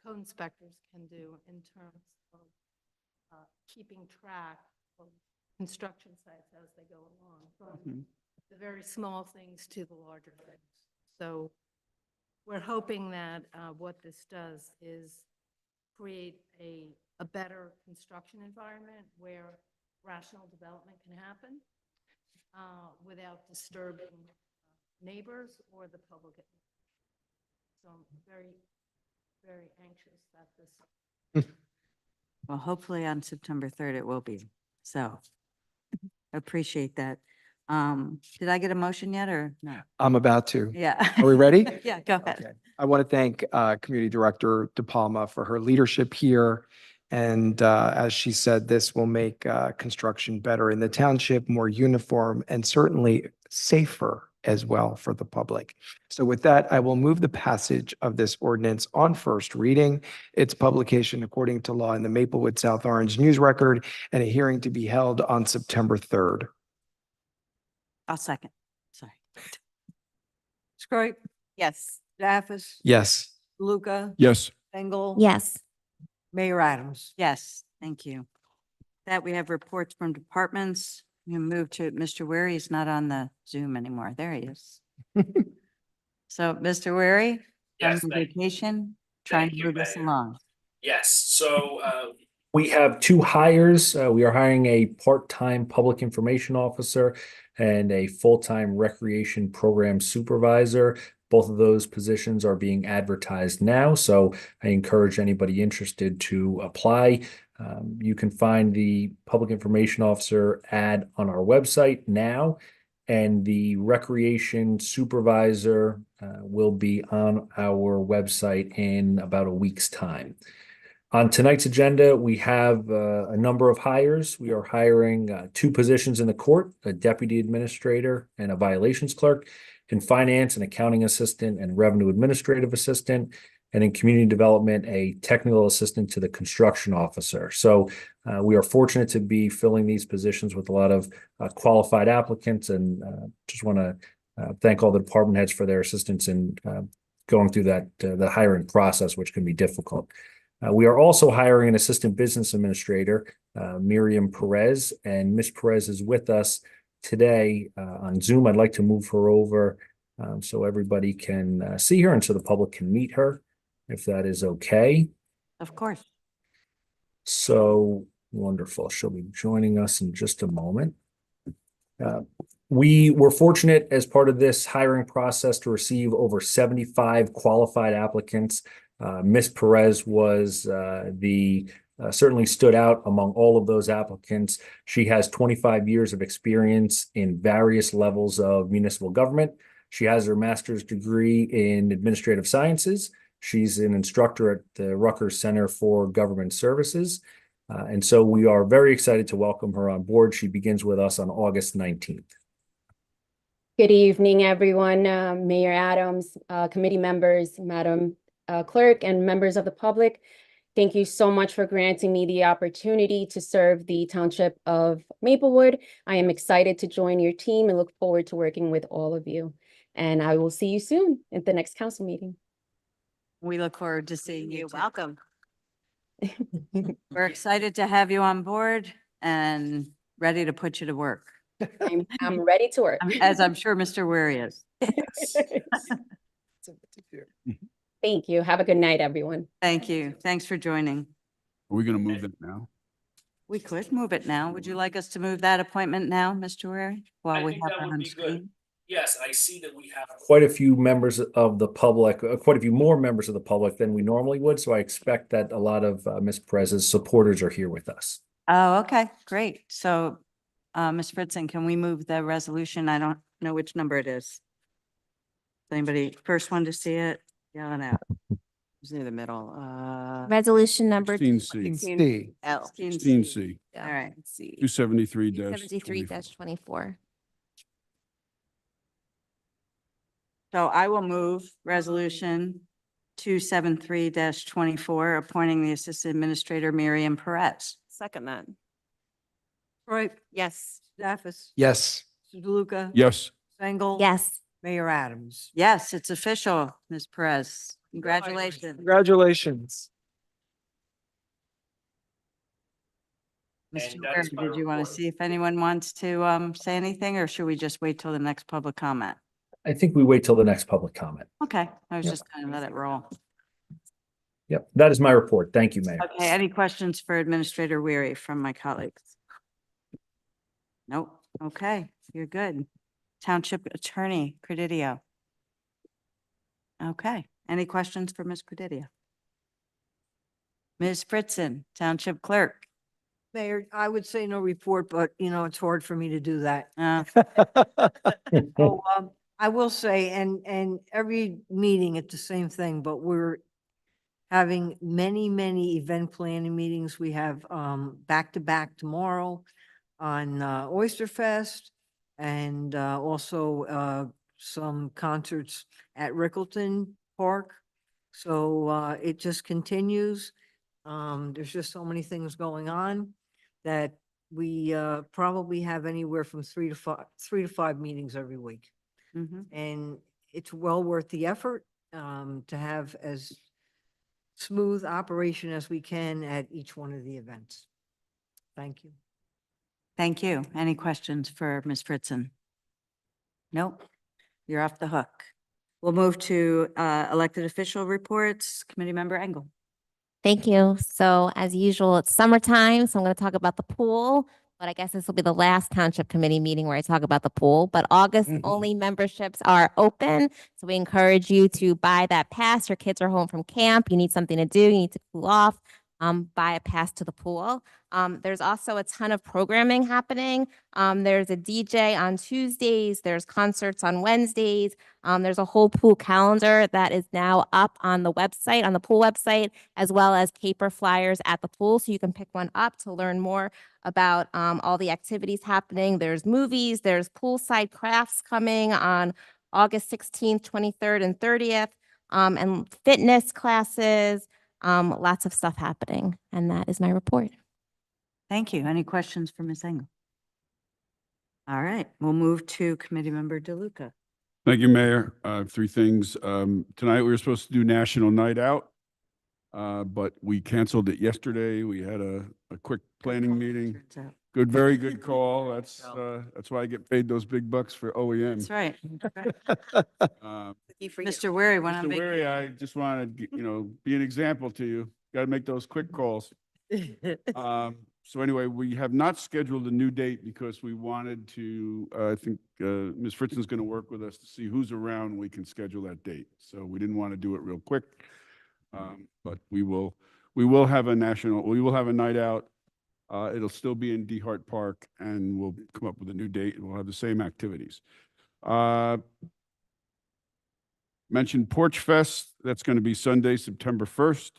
code inspectors can do in terms of keeping track of construction sites as they go along, from the very small things to the larger things. So we're hoping that what this does is create a better construction environment where rational development can happen without disturbing neighbors or the public. So I'm very, very anxious that this Well, hopefully on September 3rd it will be. So appreciate that. Did I get a motion yet or no? I'm about to. Yeah. Are we ready? Yeah, go ahead. Okay. I want to thank Community Director De Palma for her leadership here. And as she said, this will make construction better in the township, more uniform, and certainly safer as well for the public. So with that, I will move the passage of this ordinance on first reading, its publication according to law in the Maplewood South Orange News Record, and a hearing to be held on September 3rd. I'll second. Sorry. Scrape, Yes. Daffis, Yes. Luca, Yes. Engel. Yes. Mayor Adams. Yes, thank you. That we have reports from departments. We move to Mr. Wary. He's not on the Zoom anymore. There he is. So, Mr. Wary, on Yes, vacation, trying to move us along. Yes, so we have two hires. We are hiring a part-time public information officer and a full-time recreation program supervisor. Both of those positions are being advertised now, so I encourage anybody interested to apply. You can find the public information officer ad on our website now, and the recreation supervisor will be on our website in about a week's time. On tonight's agenda, we have a number of hires. We are hiring two positions in the court, a deputy administrator and a violations clerk, in finance, an accounting assistant and revenue administrative assistant, and in community development, a technical assistant to the construction officer. So we are fortunate to be filling these positions with a lot of qualified applicants, and just want to thank all the department heads for their assistance in going through that the hiring process, which can be difficult. We are also hiring an assistant business administrator, Miriam Perez, and Ms. Perez is with us today on Zoom. I'd like to move her over so everybody can see her and so the public can meet her, if that is okay. Of course. So wonderful. She'll be joining us in just a moment. We were fortunate as part of this hiring process to receive over 75 qualified applicants. Ms. Perez was certainly stood out among all of those applicants. She has 25 years of experience in various levels of municipal government. She has her master's degree in administrative sciences. She's an instructor at the Rutgers Center for Government Services. And so we are very excited to welcome her on board. She begins with us on August 19th. Good evening, everyone. Mayor Adams, committee members, Madam Clerk, and members of the public. Thank you so much for granting me the opportunity to serve the Township of Maplewood. I am excited to join your team and look forward to working with all of you. And I will see you soon at the next council meeting. We look forward to seeing you. You're welcome. We're excited to have you on board and ready to put you to work. I'm ready to work. As I'm sure Mr. Wary is. Thank you. Have a good night, everyone. Thank you. Thanks for joining. Are we going to move that now? We could move it now. Would you like us to move that appointment now, Mr. Wary? While I we think have that it would on be good. screen? Yes, I see that we have quite a few members of the public, quite a few more members of the public than we normally would. So I expect that a lot of Ms. Perez's supporters are here with us. Oh, okay, great. So, Ms. Fritzen, can we move the resolution? I don't know which number it is. Anybody, first one to see it? Yeah, no. It's near the middle. Resolution number 16C. C. L. 16C, All right. 273-24. 73-24. So I will move resolution 273-24, appointing the Assistant Administrator Miriam Perez. Second that. Scrape, Yes. Daffis, Yes. Luca. Yes. Engel. Yes. Mayor Adams. Yes, it's official, Ms. Perez. Congratulations. Congratulations. Mr. And Ware, that's my did you want to report. see if anyone wants to say anything, or should we just wait till the next public comment? I think we wait till the next public comment. Okay, I was Yep. just kind of let it roll. Yep, that is my report. Thank you, Mayor. Okay, any questions for Administrator Weary from my colleagues? Nope. Okay, you're good. Township Attorney Credidio. Okay, any questions for Ms. Credidio? Ms. Fritzen, Township Clerk. Mayor, I would say no report, but it's hard for me to do that. Oh, I will say, and every meeting, it's the same thing, but we're having many event planning meetings. We have back to back tomorrow on Oyster Fest and also some concerts at Rickleton Park. So it just continues. There's just so many things going on that we probably have anywhere from 3 to 5 meetings every week. mhm. And it's well worth the effort to have as smooth operation as we can at each one of the events. Thank you. Thank you. Any questions for Ms. Fritzen? Nope, you're off the hook. We'll move to elected official reports. Committee Member Engel. Thank you. So as usual, it's summertime, so I'm going to talk about the pool, but I guess this will be the last township committee meeting where I talk about the pool. But August only memberships are open, so we encourage you to buy that pass. Your kids are home from camp. You need something to do. You need to cool off. Buy a pass to the pool. There's also a ton of programming happening. There's a DJ on Tuesdays. There's concerts on Wednesdays. There's a whole pool calendar that is now up on the website, on the pool website, as well as paper flyers at the pool. So you can pick one up to learn more about all the activities happening. There's movies, there's poolside crafts coming on August 16th, 23rd, and 30th, and fitness classes, lots of stuff happening. And that is my report. Thank you. Any questions for Ms. Engel? All right, we'll move to Committee Member DeLuca. Thank you, Mayor. Three things. Tonight, we were supposed to do National Night Out, but we canceled it yesterday. We had a quick planning meeting. Turns out. Good, very good call. That's why I get paid those big bucks for OEM. That's right. Uh, Mr. Weary went on Mr. vacation. Weary, I just want to, be an example to you. Got to make those quick calls. So anyway, we have not scheduled a new date because we wanted to, I think Ms. Fritzen's going to work with us to see who's around. We can schedule that date. So we didn't want to do it real quick. But we will have a night out. It'll still be in DeHart Park, and we'll come up with a new date, and we'll have the same activities. Mentioned Porch Fest. That's going to be Sunday, September 1st.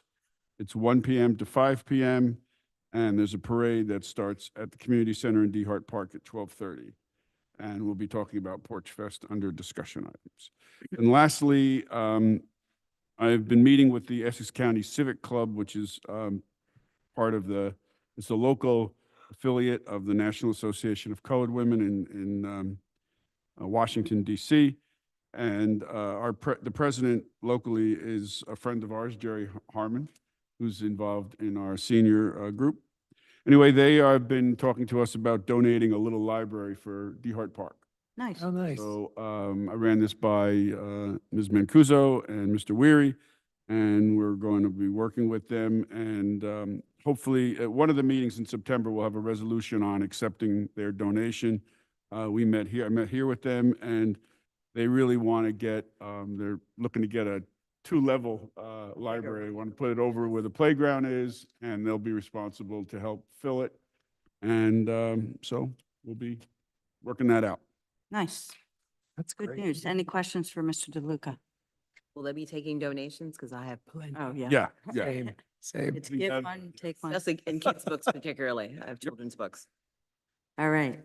It's 1 p.m. to 5 p.m. And there's a parade that starts at the community center in DeHart Park at 12:30. And we'll be talking about Porch Fest under discussion items. And lastly, I've been meeting with the Essex County Civic Club, which is part of it's a local affiliate of the National Association of Colored Women in Washington, D.C. And the president locally is a friend of ours, Jerry Harmon, who's involved in our senior group. Anyway, they have been talking to us about donating a little library for DeHart Park. Nice. Oh, nice. So I ran this by Ms. Mancuso and Mr. Weary, and we're going to be working with them. And hopefully, at one of the meetings in September, we'll have a resolution on accepting their donation. I met here with them, and they really want to get, they're looking to get a 2-level library. They want to put it over where the playground is, and they'll be responsible to help fill it. And so we'll be working that out. Nice. That's Good great. news. Any questions for Mr. DeLuca? Will they be taking donations? Because I have plenty. Oh, yeah. Yeah. Same. It's We get have- one, take one. Especially in kids' books particularly. I have children's books. All right.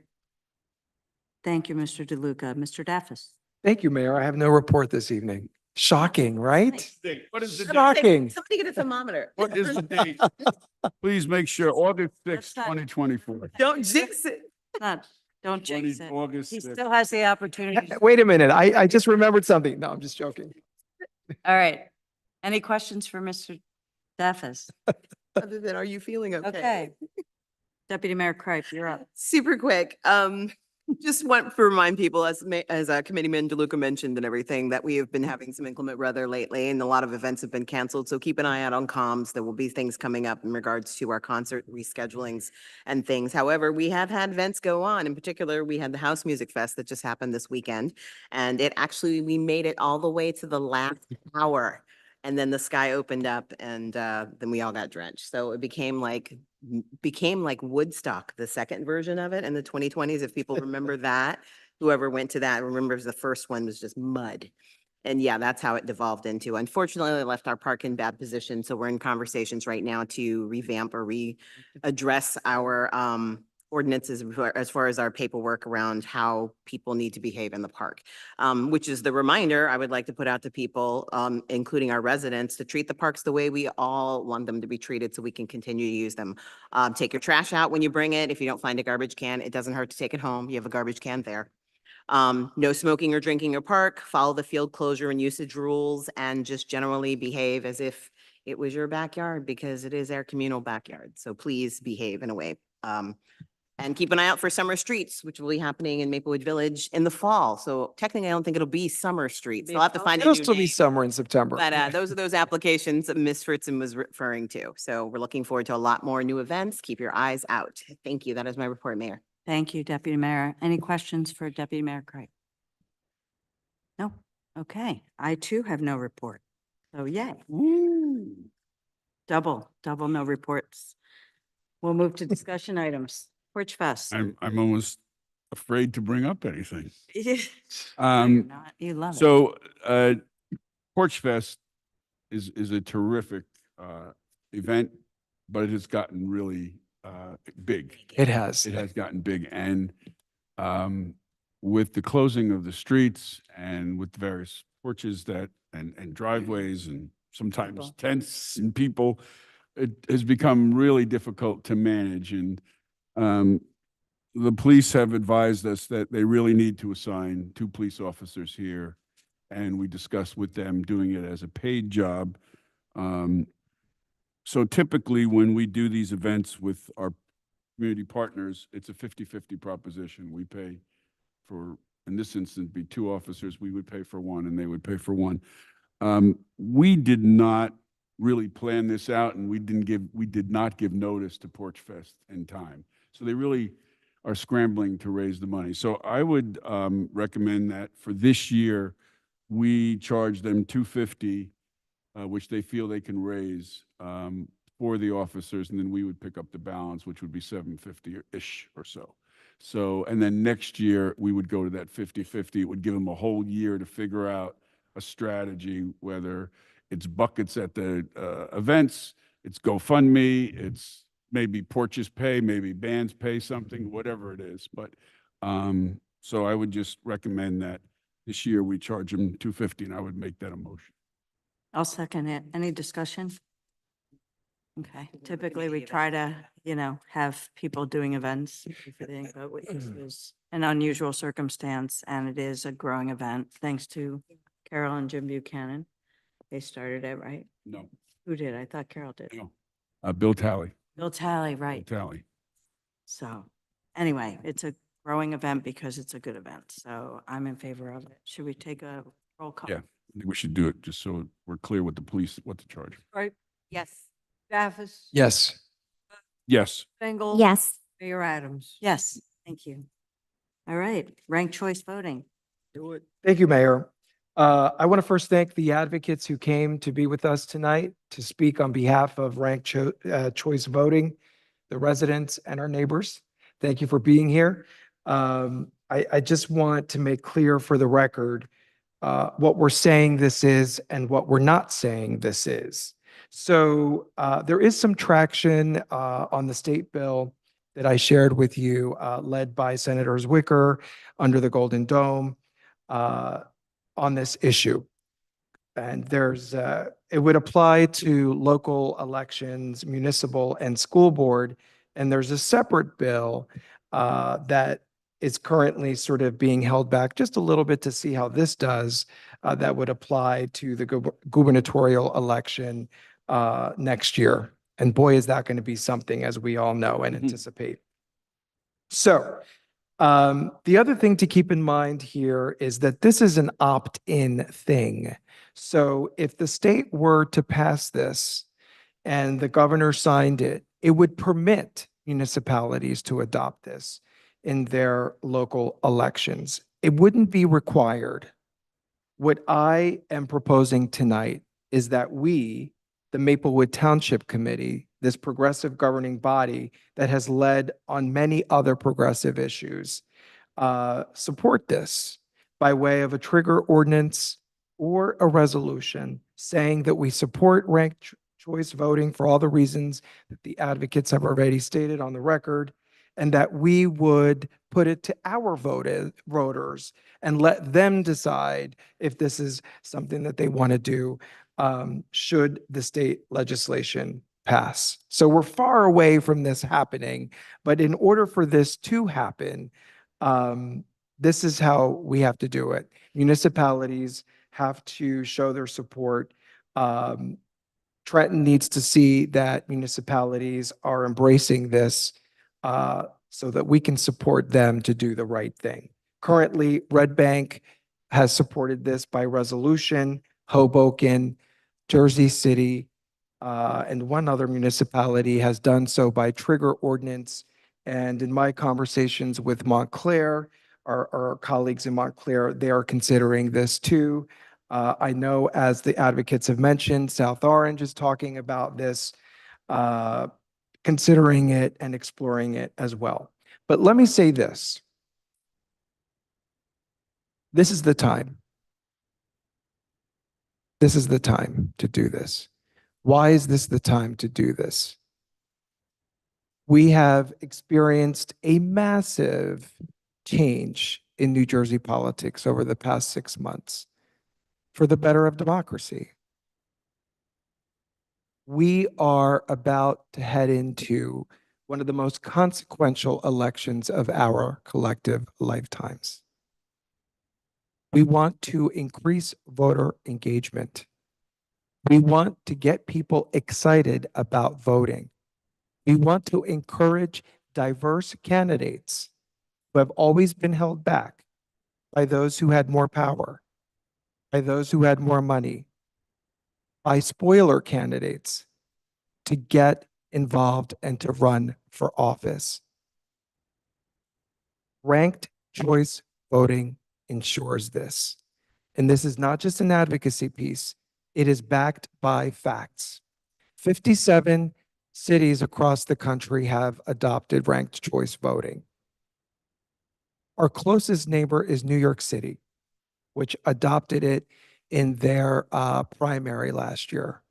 Thank you, Mr. DeLuca. Mr. Daffis. Thank you, Mayor. I have no report this evening. Shocking, right? What is the date? Shocking. Somebody get a thermometer. What is the date? Please make sure, August 6th, That's not- 2024. Don't jinx it. Don't jinx it. August He 6th. still has the opportunity. Wait a minute. I just remembered something. No, I'm just joking. All right. Any questions for Mr. Daffis? Other than, are you feeling Okay. Deputy Mayor Kripe, you're up. Super quick. Just want to remind people, as Committeeman DeLuca mentioned and everything, that we have been having some inclement weather lately and a lot of events have been canceled. So keep an eye out on comms. There will be things coming up in regards to our concert reschedulings and things. However, we have had events go on. In particular, we had the House Music Fest that just happened this weekend. And we made it all the way to the last hour. And then the sky opened up and then we all got drenched. So it became like Woodstock, the second version of it in the 2020s. If people remember that, whoever went to that remembers the first one was just mud. And yeah, that's how it devolved into. Unfortunately, it left our park in bad position. So we're in conversations right now to revamp or readdress our ordinances as far as our paperwork around how people need to behave in the park. Which is the reminder I would like to put out to people, including our residents, to treat the parks the way we all want them to be treated so we can continue to use them. Take your trash out when you bring it. If you don't find a garbage can, it doesn't hurt to take it home. You have a garbage can there. No smoking or drinking in park, follow the field closure and usage rules, and just generally behave as if it was your backyard because it is our communal backyard. So please behave in a way. And keep an eye out for summer streets, which will be happening in Maplewood Village in the fall. So technically, I don't think it'll be summer streets. They'll have to find a It'll new still be name. summer in September. But those are those applications that Ms. Fritzen was referring to. So we're looking forward to a lot more new events. Keep your eyes out. Thank you. That is my report, Mayor. Thank you, Deputy Mayor. Any questions for Deputy Mayor Craig? No? Okay. I too have no report. So yay. Double no reports. We'll move to discussion items. Porch Fest. I'm almost afraid to bring up anything. No, you're Um, not. You love it. So, Porch Fest is a terrific event, but it has gotten really big. It has. It has gotten big, and with the closing of the streets and with the various porches and driveways and sometimes People. tents and people, it has become really difficult to manage. And the police have advised us that they really need to assign 2 police officers here, and we discussed with them doing it as a paid job. So typically, when we do these events with our community partners, it's a 50-50 proposition. We pay for, in this instance, be 2 officers. We would pay for 1 and they would pay for 1. We did not really plan this out, and we did not give notice to Porch Fest in time. So they really are scrambling to raise the money. So I would recommend that for this year, we charge them $250, which they feel they can raise for the officers, and then we would pick up the balance, which would be $750-ish or so. So, and then next year, we would go to that 50-50. It would give them a whole year to figure out a strategy, whether it's buckets at the events, it's GoFundMe, it's maybe porches pay, maybe bands pay something, whatever it is. But so I would just recommend that this year we charge them $250, and I would make that a motion. I'll second it. Any discussion? Okay. Typically, we try to, have people doing events, and everything, but this is an unusual circumstance, and it is a growing event, thanks to Carol and Jim Buchanan. They started it, right? No, Who did? I thought Carol did. no. Bill Talley. Bill Talley, right. Bill Talley. So anyway, it's a growing event because it's a good event. So I'm in favor of it. Should we take a roll call? Yeah, I think we should do it just so we're clear with the police, what to charge. Right, Yes. Staffis. Yes. Yes. Bengel. Yes. Mayor Adams. Yes, thank you. All right, ranked choice voting. Do it. Thank you, Mayor. I want to first thank the advocates who came to be with us tonight to speak on behalf of ranked choice voting, the residents and our neighbors. Thank you for being here. I just want to make clear for the record what we're saying this is and what we're not saying this is. So there is some traction on the state bill that I shared with you, led by Senators Wicker under the Golden Dome on this issue. And it would apply to local elections, municipal and school board. And there's a separate bill that is currently sort of being held back just a little bit to see how this does, that would apply to the gubernatorial election next year. And boy, is that going to be something, as we all know and anticipate. So the other thing to keep in mind here is that this is an opt-in thing. So if the state were to pass this and the governor signed it, it would permit municipalities to adopt this in their local elections. It wouldn't be required. What I am proposing tonight is that we, the Maplewood Township Committee, this progressive governing body that has led on many other progressive issues, support this by way of a trigger ordinance or a resolution saying that we support ranked choice voting for all the reasons that the advocates have already stated on the record, and that we would put it to our voters and let them decide if this is something that they want to do, should the state legislation pass. So we're far away from this happening, but in order for this to happen, this is how we have to do it. Municipalities have to show their support. Trenton needs to see that municipalities are embracing this, so that we can support them to do the right thing. Currently, Red Bank has supported this by resolution, Hoboken, Jersey City, and one other municipality has done so by trigger ordinance. And in my conversations with Montclair, our colleagues in Montclair, they are considering this too. I know, as the advocates have mentioned, South Orange is talking about this, considering it and exploring it as well. But let me say this. This is the time. This is the time to do this. Why is this the time to do this? We have experienced a massive change in New Jersey politics over the past 6 months for the better of democracy. We are about to head into one of the most consequential elections of our collective lifetimes. We want to increase voter engagement. We want to get people excited about voting. We want to encourage diverse candidates who have always been held back by those who had more power, by those who had more money, by spoiler candidates, to get involved and to run for office. Ranked choice voting ensures this. And this is not just an advocacy piece, it is backed by facts. 57 cities across the country have adopted ranked choice voting. Our closest neighbor is New York City, which adopted it in their primary last year.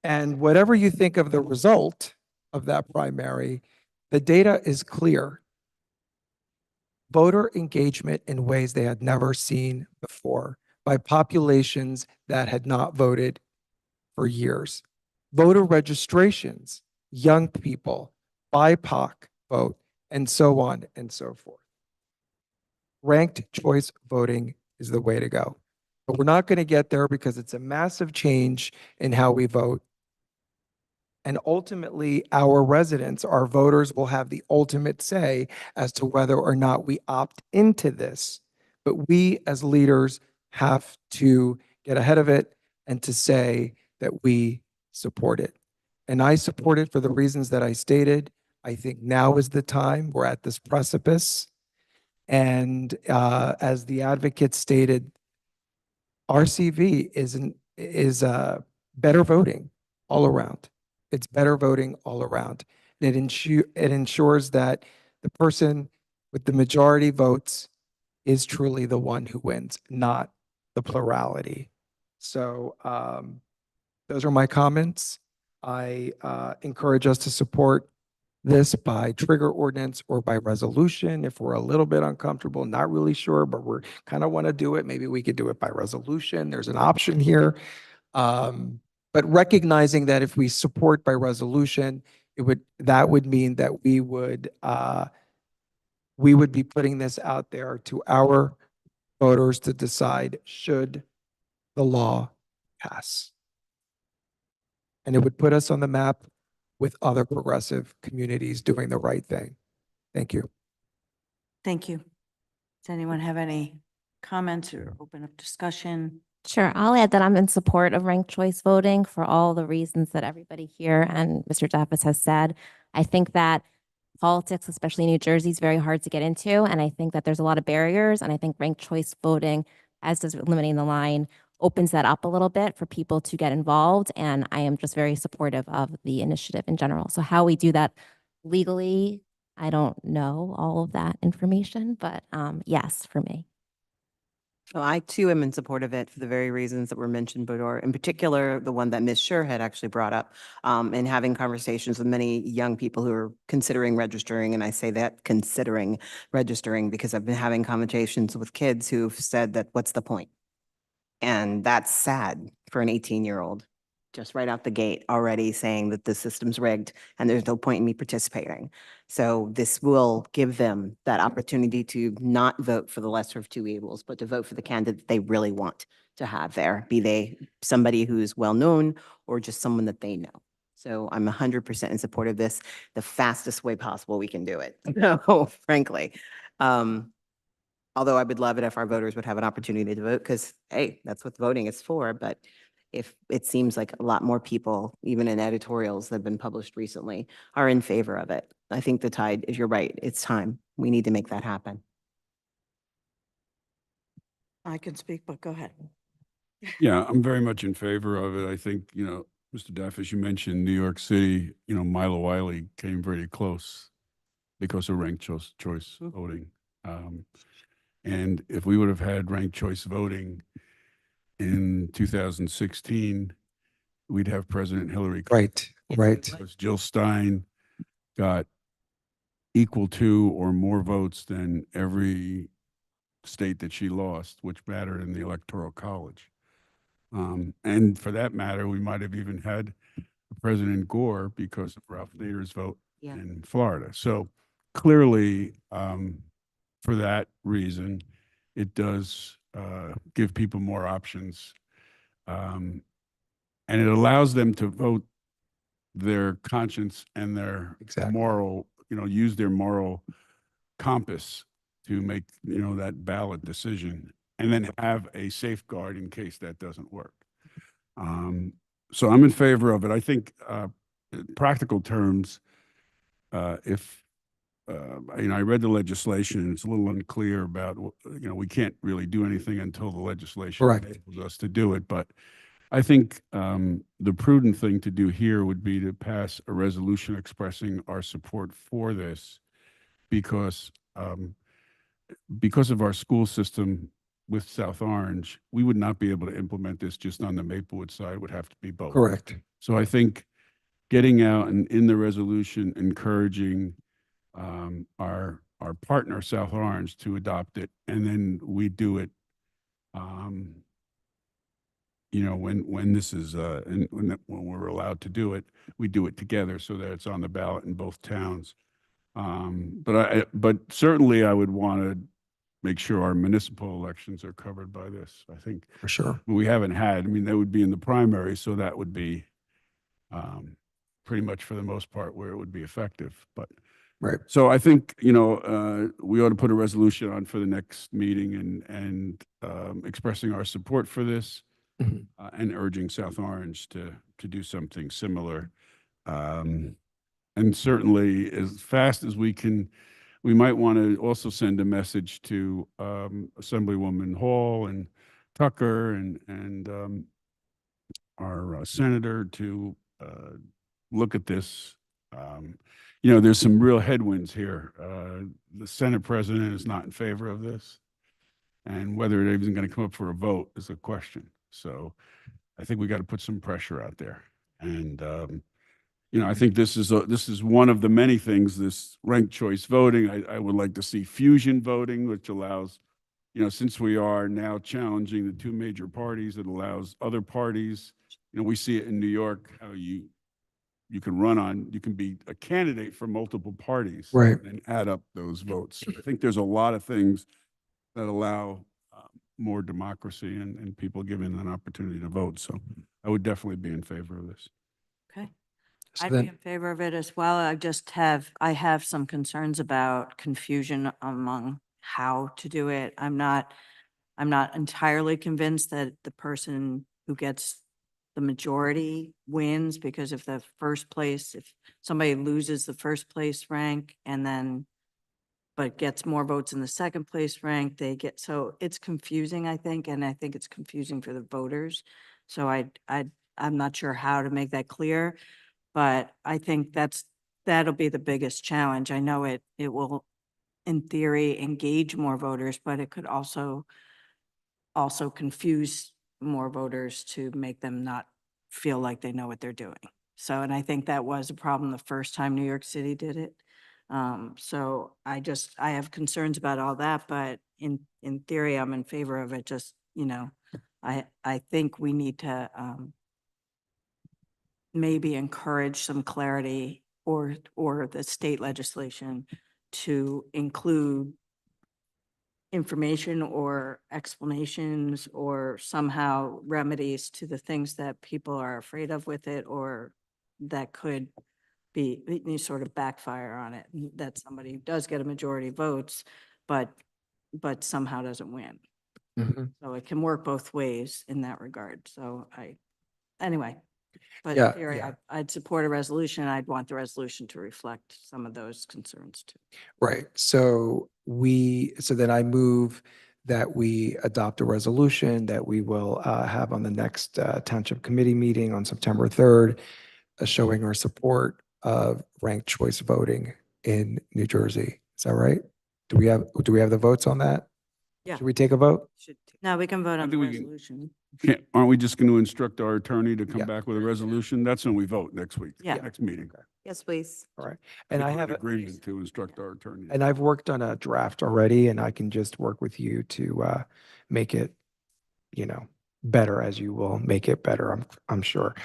And whatever you think of the result of that primary, the data is clear. Voter engagement in ways they had never seen before by populations that had not voted for years. Voter registrations, young people, BIPOC vote, and so on and so forth. Ranked choice voting is the way to go. But we're not going to get there because it's a massive change in how we vote. And ultimately, our residents, our voters, will have the ultimate say as to whether or not we opt into this. But we as leaders have to get ahead of it and to say that we support it. And I support it for the reasons that I stated. I think now is the time. We're at this precipice. And as the advocate stated, RCV is better voting all around. It's better voting all around. It ensures that the person with the majority votes is truly the one who wins, not the plurality. So those are my comments. I encourage us to support this by trigger ordinance or by resolution. If we're a little bit uncomfortable, not really sure, but we're kind of want to do it, maybe we could do it by resolution. There's an option here. But recognizing that if we support by resolution, that would mean that we would be putting this out there to our voters to decide should the law pass. And it would put us on the map with other progressive communities doing the right thing. Thank you. Thank you. Does anyone have any comments or open up discussion? Sure. I'll add that I'm in support of ranked choice voting for all the reasons that everybody here and Mr. Jaffes has said. I think that politics, especially in New Jersey, is very hard to get into. And I think that there's a lot of barriers. And I think ranked choice voting, as does eliminating the line, opens that up a little bit for people to get involved. And I am just very supportive of the initiative in general. So how we do that legally, I don't know all of that information, but yes, for me. Well, I too am in support of it for the very reasons that were mentioned before, in particular, the one that Ms. Scher had actually brought up, and having conversations with many young people who are considering registering. And I say that considering registering because I've been having conversations with kids who've said that, what's the point? And that's sad for an 18-year-old, just right out the gate already saying that the system's rigged and there's no point in me participating. So this will give them that opportunity to not vote for the lesser of two evils, but to vote for the candidate they really want to have there, be they somebody who's well-known or just someone that they know. So I'm 100% in support of this, the fastest way possible we can do it. No, frankly. Although I would love it if our voters would have an opportunity to vote, because, hey, that's what voting is for. But if it seems like a lot more people, even in editorials that have been published recently, are in favor of it, I think the tide is, you're right, it's time. We need to make that happen. I can speak, but go ahead. Yeah, I'm very much in favor of it. I think, Mr. Duff, as you mentioned, New York City, Milo Wiley came very close because of ranked choice voting. And if we would have had ranked choice voting in 2016, we'd have President Hillary Clinton. Right. Because Jill Stein got equal to or more votes than every state that she lost, which mattered in the Electoral College. And for that matter, we might have even had President Gore because of Ralph Nader's vote in Florida. So clearly, for that reason, it does give people more options. And it allows them to vote their conscience and their moral, use their moral compass to make, that ballot decision and then have a safeguard in case that doesn't work. So I'm in favor of it. I think in practical terms, if I read the legislation and it's a little unclear about, we can't really do anything until the legislation enables us to do it. But I think the prudent thing to do here would be to pass a resolution expressing our support for this because of our school system with South Orange, we would not be able to implement this just on the Maplewood side. It would have to be both. Correct. So I think getting out and in the resolution encouraging our partner South Orange to adopt it, and then we do it. When this is and when we're allowed to do it, we do it together so that it's on the ballot in both towns. But certainly I would want to make sure our municipal elections are covered by this. I think For sure. we haven't had. I mean, that would be in the primary, so that would be pretty much for the most part where it would be effective. But Right. so I think we ought to put a resolution on for the next meeting and expressing our support for this and urging South Orange to do something similar. And certainly as fast as we can, we might want to also send a message to Assemblywoman Hall and Tucker and our senator to look at this. There's some real headwinds here. The Senate president is not in favor of this, and whether it even going to come up for a vote is a question. So I think we got to put some pressure out there. And I think this is one of the many things, this ranked choice voting. I would like to see fusion voting, which allows, since we are now challenging the two major parties, it allows other parties. We see it in New York, how you can be a candidate for multiple parties and add up those votes. I think there's a lot of things that allow more democracy and people given an opportunity to vote. So I would definitely be in favor of this. Okay. So I'd then- be in favor of it as well. I have some concerns about confusion among how to do it. I'm not entirely convinced that the person who gets the majority wins, because if somebody loses the first place rank and then but gets more votes in the second place rank, they get, so it's confusing, I think, and I think it's confusing for the voters. So I'm not sure how to make that clear, but I think that'll be the biggest challenge. I know it will, in theory, engage more voters, but it could also confuse more voters to make them not feel like they know what they're doing. So, and I think that was a problem the first time New York City did it. So I have concerns about all that, but in theory, I'm in favor of it. Just, I think we need to, maybe encourage some clarity or the state legislation to include information or explanations or somehow remedies to the things that people are afraid of with it, or that could be any sort of backfire on it, that somebody does get a majority of votes, but somehow doesn't win. So it can work both ways in that regard. So anyway, but in Yeah, theory, yeah. I'd support a resolution. I'd want the resolution to reflect some of those concerns too. Right. So then I move that we adopt a resolution that we will have on the next Township Committee meeting on September 3rd, showing our support of ranked choice voting in New Jersey. Is that right? Do we have the votes on that? Yeah. Should we take a vote? Now we can vote on the think we can- resolution. Aren't we just going to instruct our attorney to come Yeah. back with a resolution? That's when we vote next week. Yeah. Next meeting. Yes, please. All right. And I We're in have, agreement to instruct our attorney. and I've worked on a draft already, and I can just work with you to make it, better, as you will make it better, I'm sure.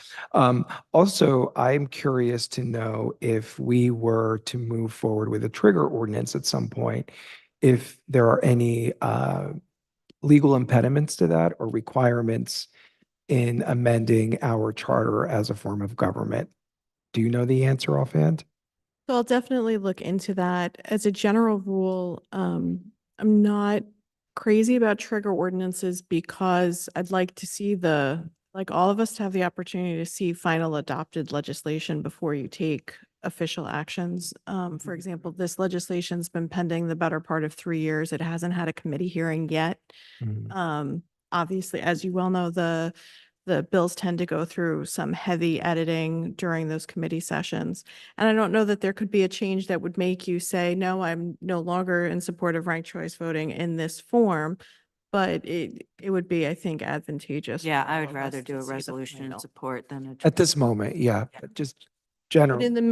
Also, I'm curious to know, if we were to move forward with a trigger ordinance at some point, if there are any legal impediments to that or requirements in amending our charter as a form of government. Do you know the answer offhand? So I'll definitely look into that. As a general rule, I'm not crazy about trigger ordinances because I'd like to see all of us to have the opportunity to see final adopted legislation before you take official actions. For example, this legislation's been pending the better part of 3 years. It hasn't had a committee hearing yet. Obviously, as you well know, the bills tend to go through some heavy editing during those committee sessions. And I don't know that there could be a change that would make you say, no, I'm no longer in support of ranked choice voting in this form. But it would be, I think, advantageous. Yeah, for I all would of rather us do to a see the resolution in final. support than a. At this moment, yeah, but just But general. in the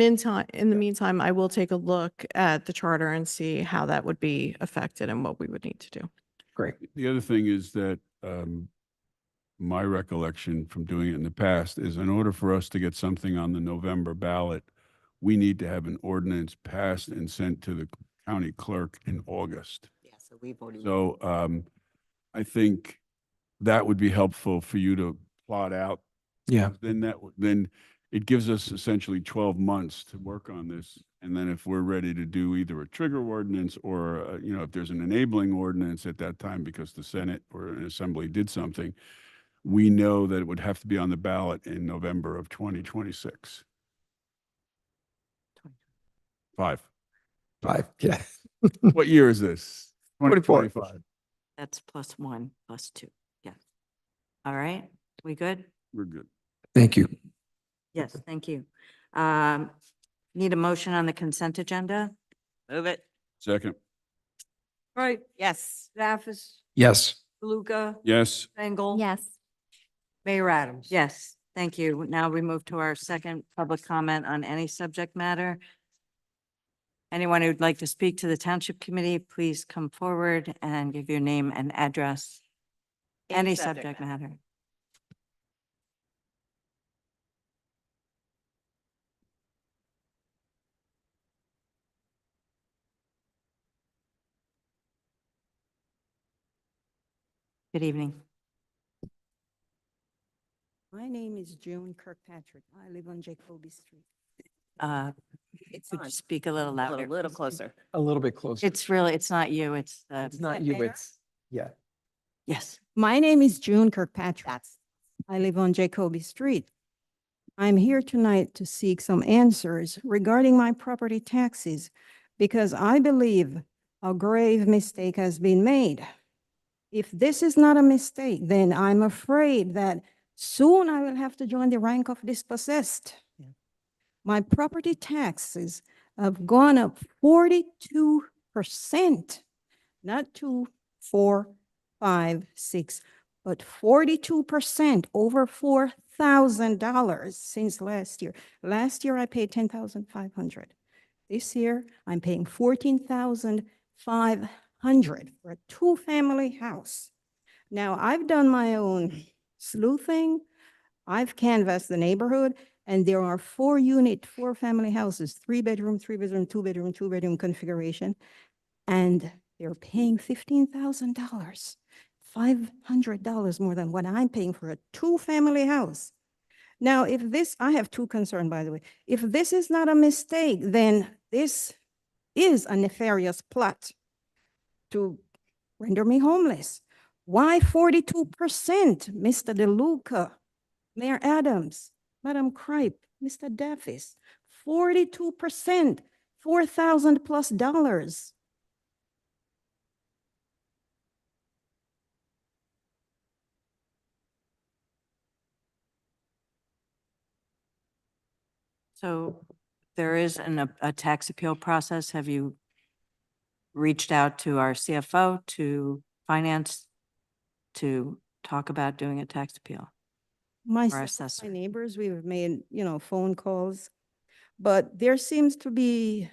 meantime, I will take a look at the charter and see how that would be affected and what we would need to do. Great. The other thing is that my recollection from doing it in the past is, in order for us to get something on the November ballot, we need to have an ordinance passed and sent to the county clerk in August. Yeah, so we've already. So I think that would be helpful for you to plot out. Yeah. Then it gives us essentially 12 months to work on this. And then if we're ready to do either a trigger ordinance or, if there's an enabling ordinance at that time because the Senate or an assembly did something, we know that it would have to be on the ballot in November of 2026. 5. Yeah. What year is this? 24. 2025. That's +1, +2. Yeah. All right, we good? We're good. Thank you. Yes, thank you. Need a motion on the consent agenda? Move it. Second. Right, Yes. Staffis, Yes. DeLuca, Yes. Engel. Yes. Mayor Adams. Yes, thank you. Now we move to our second public comment on any subject matter. Anyone who'd like to speak to the Township Committee, please come forward and give your name and address. Any subject matter. Good evening. My name is June Kirkpatrick. I live on Jacoby Street. Could you speak a little louder? A little closer. A little bit closer. It's not you, it's the. It's not you, it's, yeah. Yes. My name is June Kirkpatrick. I live on Jacoby Street. I'm here tonight to seek some answers regarding my property taxes because I believe a grave mistake has been made. If this is not a mistake, then I'm afraid that soon I will have to join the rank of dispossessed. My property taxes have gone up 42%, not 2, 4, 5, 6, but 42%, over $4,000 since last year. Last year I paid $10,500. This year I'm paying $14,500 for a two-family house. Now I've done my own sleuthing. I've canvassed the neighborhood, and there are 4-unit, 4-family houses, 3-bedroom, 3-bedroom, 2-bedroom, 2-bedroom configuration, and they're paying $15,000, $500 more than what I'm paying for a 2-family house. Now, if this, I have 2 concerns, by the way. If this is not a mistake, then this is a nefarious plot to render me homeless. Why 42%, Mr. DeLuca, Mayor Adams, Madam Kripe, Mr. Daffis? 42%, $4,000+. So there is a tax appeal process. Have you reached out to our CFO, to finance, to talk about doing a tax appeal? Myself, my assessor. neighbors, we've made, phone calls, but there seems to be,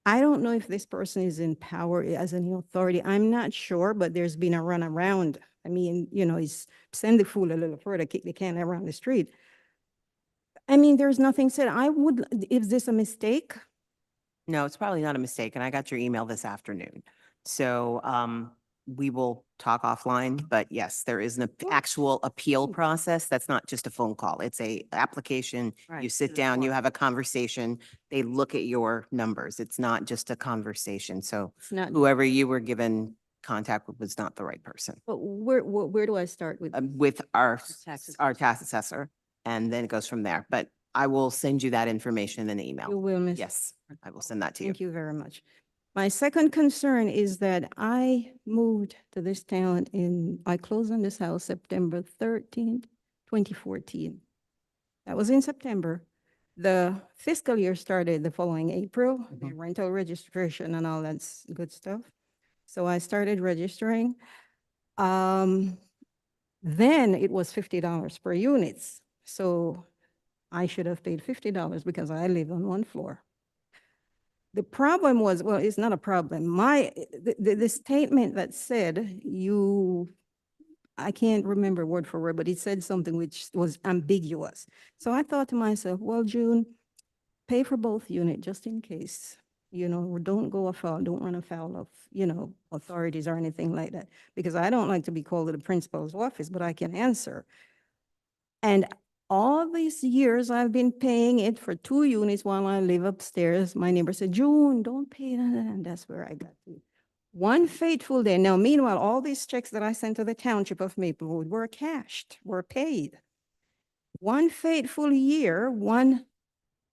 I don't know if this person is in power as an authority. I'm not sure, but there's been a runaround. I mean, it's send the fool a little further, kick the can around the street. I mean, there's nothing said. Is this a mistake? No, it's probably not a mistake, and I got your email this afternoon. So we will talk offline, but yes, there is an actual appeal process. That's not just a phone call. It's a application. You Right, sit to the down, you court. have a conversation. They look at your numbers. It's not just a conversation. So It's not, whoever you were given contact with was not the right person. but where do I start with? With our tax tax assessor, and then it goes from there. But I will send you that information in an You email. will, Miss. Yes, I will send that to you. Thank you very much. My second concern is that I moved to this town I closed on this house September 13th, 2014. That was in September. The fiscal year started the following April, the rental registration and all that good stuff. So I started registering. Then it was $50 per units. So I should have paid $50 because I live on 1 floor. The problem was, well, it's not a problem. The statement that said I can't remember word for word, but it said something which was ambiguous. So I thought to myself, well, June, pay for both units just in case, don't go afoul, don't run afoul of, authorities or anything like that. Because I don't like to be called to the principal's office, but I can answer. And all these years I've been paying it for 2 units while I live upstairs. My neighbor said, June, don't pay that. And that's where I got to. One fateful day. Now, meanwhile, all these checks that I sent to the Township of Maplewood were cashed, were paid. One fateful year, one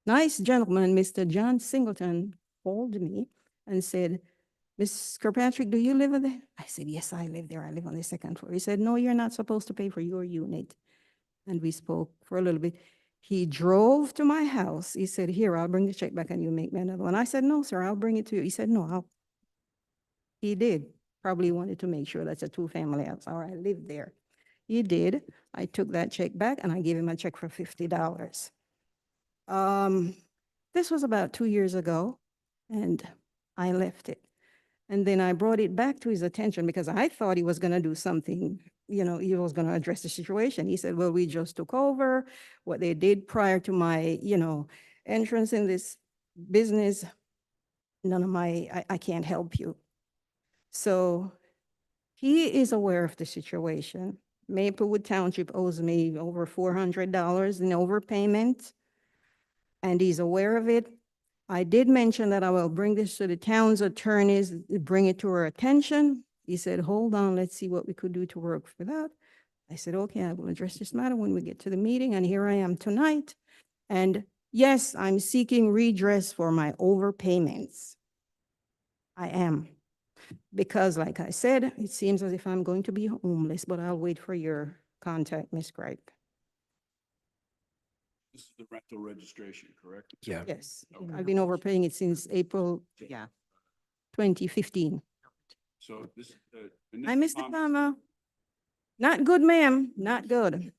nice gentleman, Mr. John Singleton, called me and said, Miss Kirkpatrick, do you live there? I said, yes, I live there. I live on the 2nd floor. He said, no, you're not supposed to pay for your unit. And we spoke for a little bit. He drove to my house. He said, here, I'll bring the check back and you make me another one. I said, no, sir, I'll bring it to you. He said, no, He did. Probably wanted to make sure that's a 2-family house, or I lived there. He did. I took that check back and I gave him a check for $50. This was about 2 years ago, and I left it. And then I brought it back to his attention because I thought he was going to do something, he was going to address the situation. He said, well, we just took over what they did prior to my, entrance in this business. I can't help you. So he is aware of the situation. Maplewood Township owes me over $400 in overpayment, and he's aware of it. I did mention that I will bring this to the town's attorneys, bring it to her attention. He said, hold on, let's see what we could do to work for that. I said, okay, I will address this matter when we get to the meeting, and here I am tonight. And yes, I'm seeking redress for my overpayments. I am. Because like I said, it seems as if I'm going to be homeless, but I'll wait for your contact, Ms. Gripe. This is the rental registration, correct? Yeah. Yes, Okay. I've been overpaying it since April Yeah. 2015. So this, Hi, Mr. Palmer. Not good, ma'am, not good.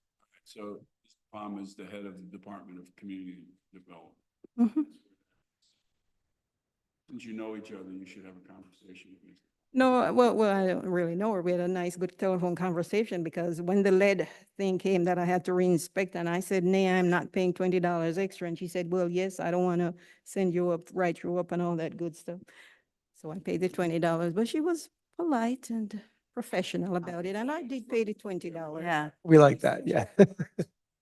so Mr. Palm is the head of the Department of Community Development. Mhm. Since you know each other, you should have a conversation with me. No, well, I don't really know her. We had a nice, good telephone conversation because when the lead thing came that I had to re-inspect, and I said, nay, I'm not paying $20 extra. And she said, well, yes, I don't want to send you up, write you up and all that good stuff. So I paid the $20, but she was polite and professional about it. And I did pay the $20. Yeah. We like that, yeah.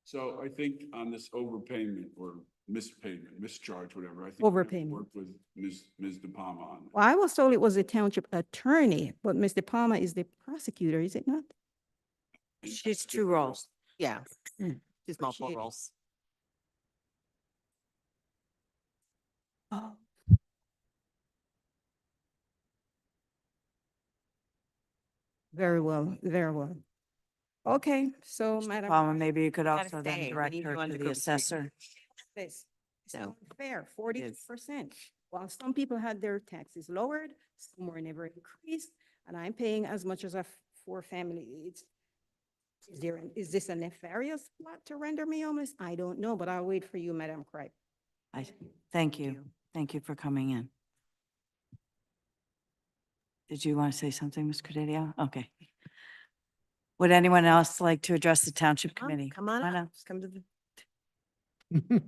So I think on this overpayment or mispayment, mischarge, whatever, I think. Overpayment. Work with Ms. De Palma on that. Well, I was told it was the township attorney, but Mr. Palmer is the prosecutor, is it not? She's two roles. Yeah. Just multiple Appreciate it. roles. Oh. Very well, very well. Okay, so Madam. Palmer, maybe you could Gotta also then stay. We direct need her you on to the the group suite. assessor. This is No. unfair, 40%. While some people had their taxes lowered, some were never increased, and I'm paying as much as for family. Is this a nefarious plot to render me homeless? I don't know, but I'll wait for you, Madam Cripe. Thank you. Thank you for coming in. Did you want to say something, Ms. Cordelia? Okay. Would anyone else like to address the township committee? Come on Why up. not? Just come to the.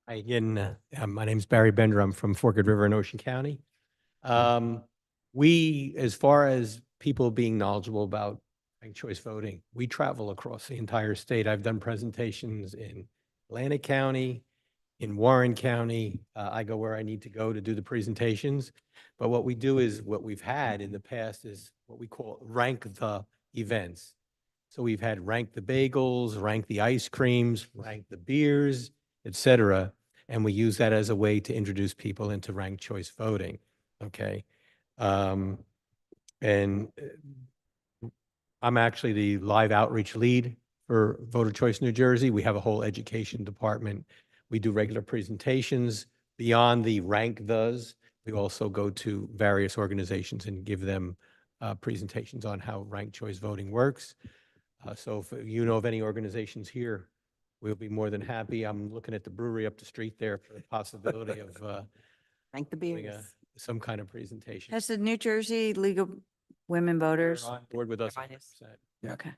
Hi again, my name's Barry Bender. I'm from Forked River in Ocean County. We, as far as people being knowledgeable about ranked choice voting, we travel across the entire state. I've done presentations in Atlantic County, in Warren County. I go where I need to go to do the presentations. But what we do is, what we've had in the past is what we call rank the events. So we've had rank the bagels, rank the ice creams, rank the beers, et cetera. And we use that as a way to introduce people into ranked choice voting, okay? And I'm actually the live outreach lead for Voter Choice New Jersey. We have a whole education department. We do regular presentations beyond the rank those. We also go to various organizations and give them presentations on how ranked choice voting works. So if you know of any organizations here, we'll be more than happy. I'm looking at the brewery up the street there for the possibility of Rank the doing beers. some kind of presentation. Has the New Jersey League of Women Voters? They're on board with us. Everybody is. 100%. Yeah. Okay.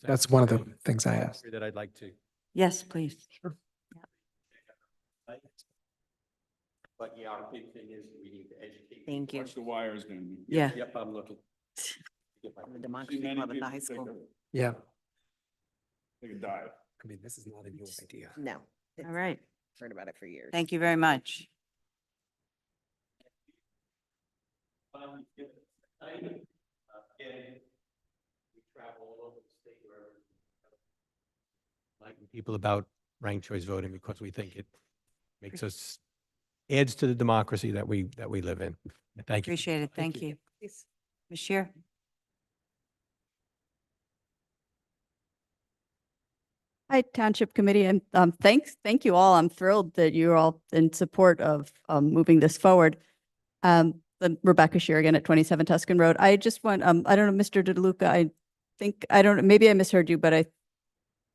That's one of the So, things I asked. that I'd like to. Yes, please. But yeah, our big thing is we need to educate. Thank you. Watch the wires then. Yeah. Yep, I'm looking. The Democracy Club at the high school. Yeah. Take a dive. I mean, this is not a new idea. No. All right. Heard about it for years. Thank you very much. People about ranked choice voting because we think it makes us, adds to the democracy that we live in. Thank you. Appreciate it. Thank you. Ms. Shear? Hi, Township Committee, and thank you all. I'm thrilled that you're all in support of moving this forward. Rebecca Shear again at 27 Tuscan Road. I just want, I don't know, Mr. DeLuca, I don't know, maybe I misheard you, but I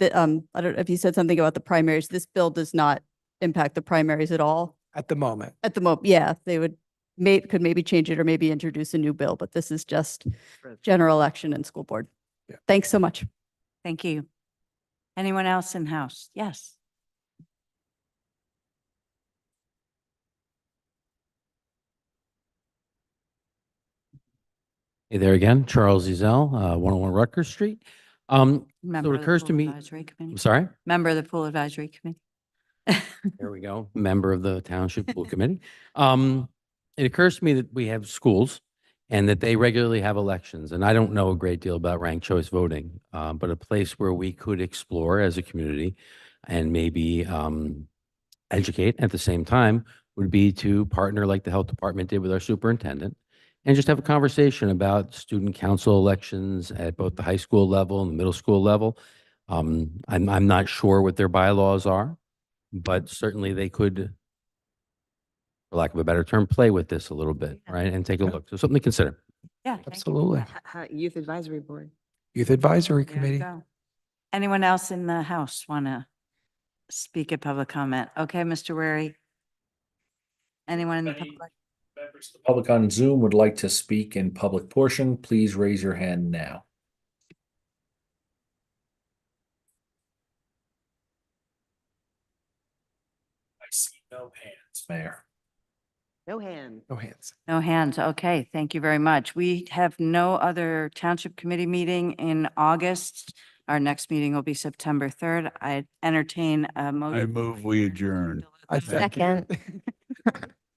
don't know if you said something about the primaries. This bill does not impact the primaries at all. At the moment. At the moment, yeah, they would could maybe change it or maybe introduce a new bill, but this is just general election and school board. Yeah. Thanks so much. Thank you. Anyone else in house? Yes. Hey there again, Charles Ezel, 101 Rutgers Street. So Member it of the occurs to Pool me, Advisory Committee. I'm sorry? Member of the Pool Advisory Committee. There we go, member of the Township Pool Committee. It occurs to me that we have schools and that they regularly have elections. And I don't know a great deal about ranked choice voting, but a place where we could explore as a community and maybe educate at the same time would be to partner like the health department did with our superintendent and just have a conversation about student council elections at both the high school level and the middle school level. I'm not sure what their bylaws are, but certainly they could, for lack of a better term, play with this a little bit, right? And take a look. So something to consider. Yeah. thank you. Absolutely. Youth Advisory Board. Youth Advisory There you Committee. go. Anyone else in the house want to speak at public comment? Okay, Mr. Wary. Anyone in the Any public? Members of the public on Zoom would like to speak in public portion, please raise your hand now. I see no hands, Mayor. No hand. No hands. No hands. Okay, thank you very much. We have no other township committee meeting in August. Our next meeting will be September 3rd. I entertain a I motion. move we adjourn. I Second.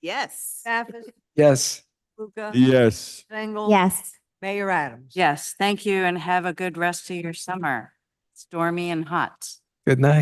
Yes. Stafford, Yes. Luca. Yes. Engel. Yes. Mayor Adams. Yes, thank you and have a good rest of your summer. Stormy and hot. Good night.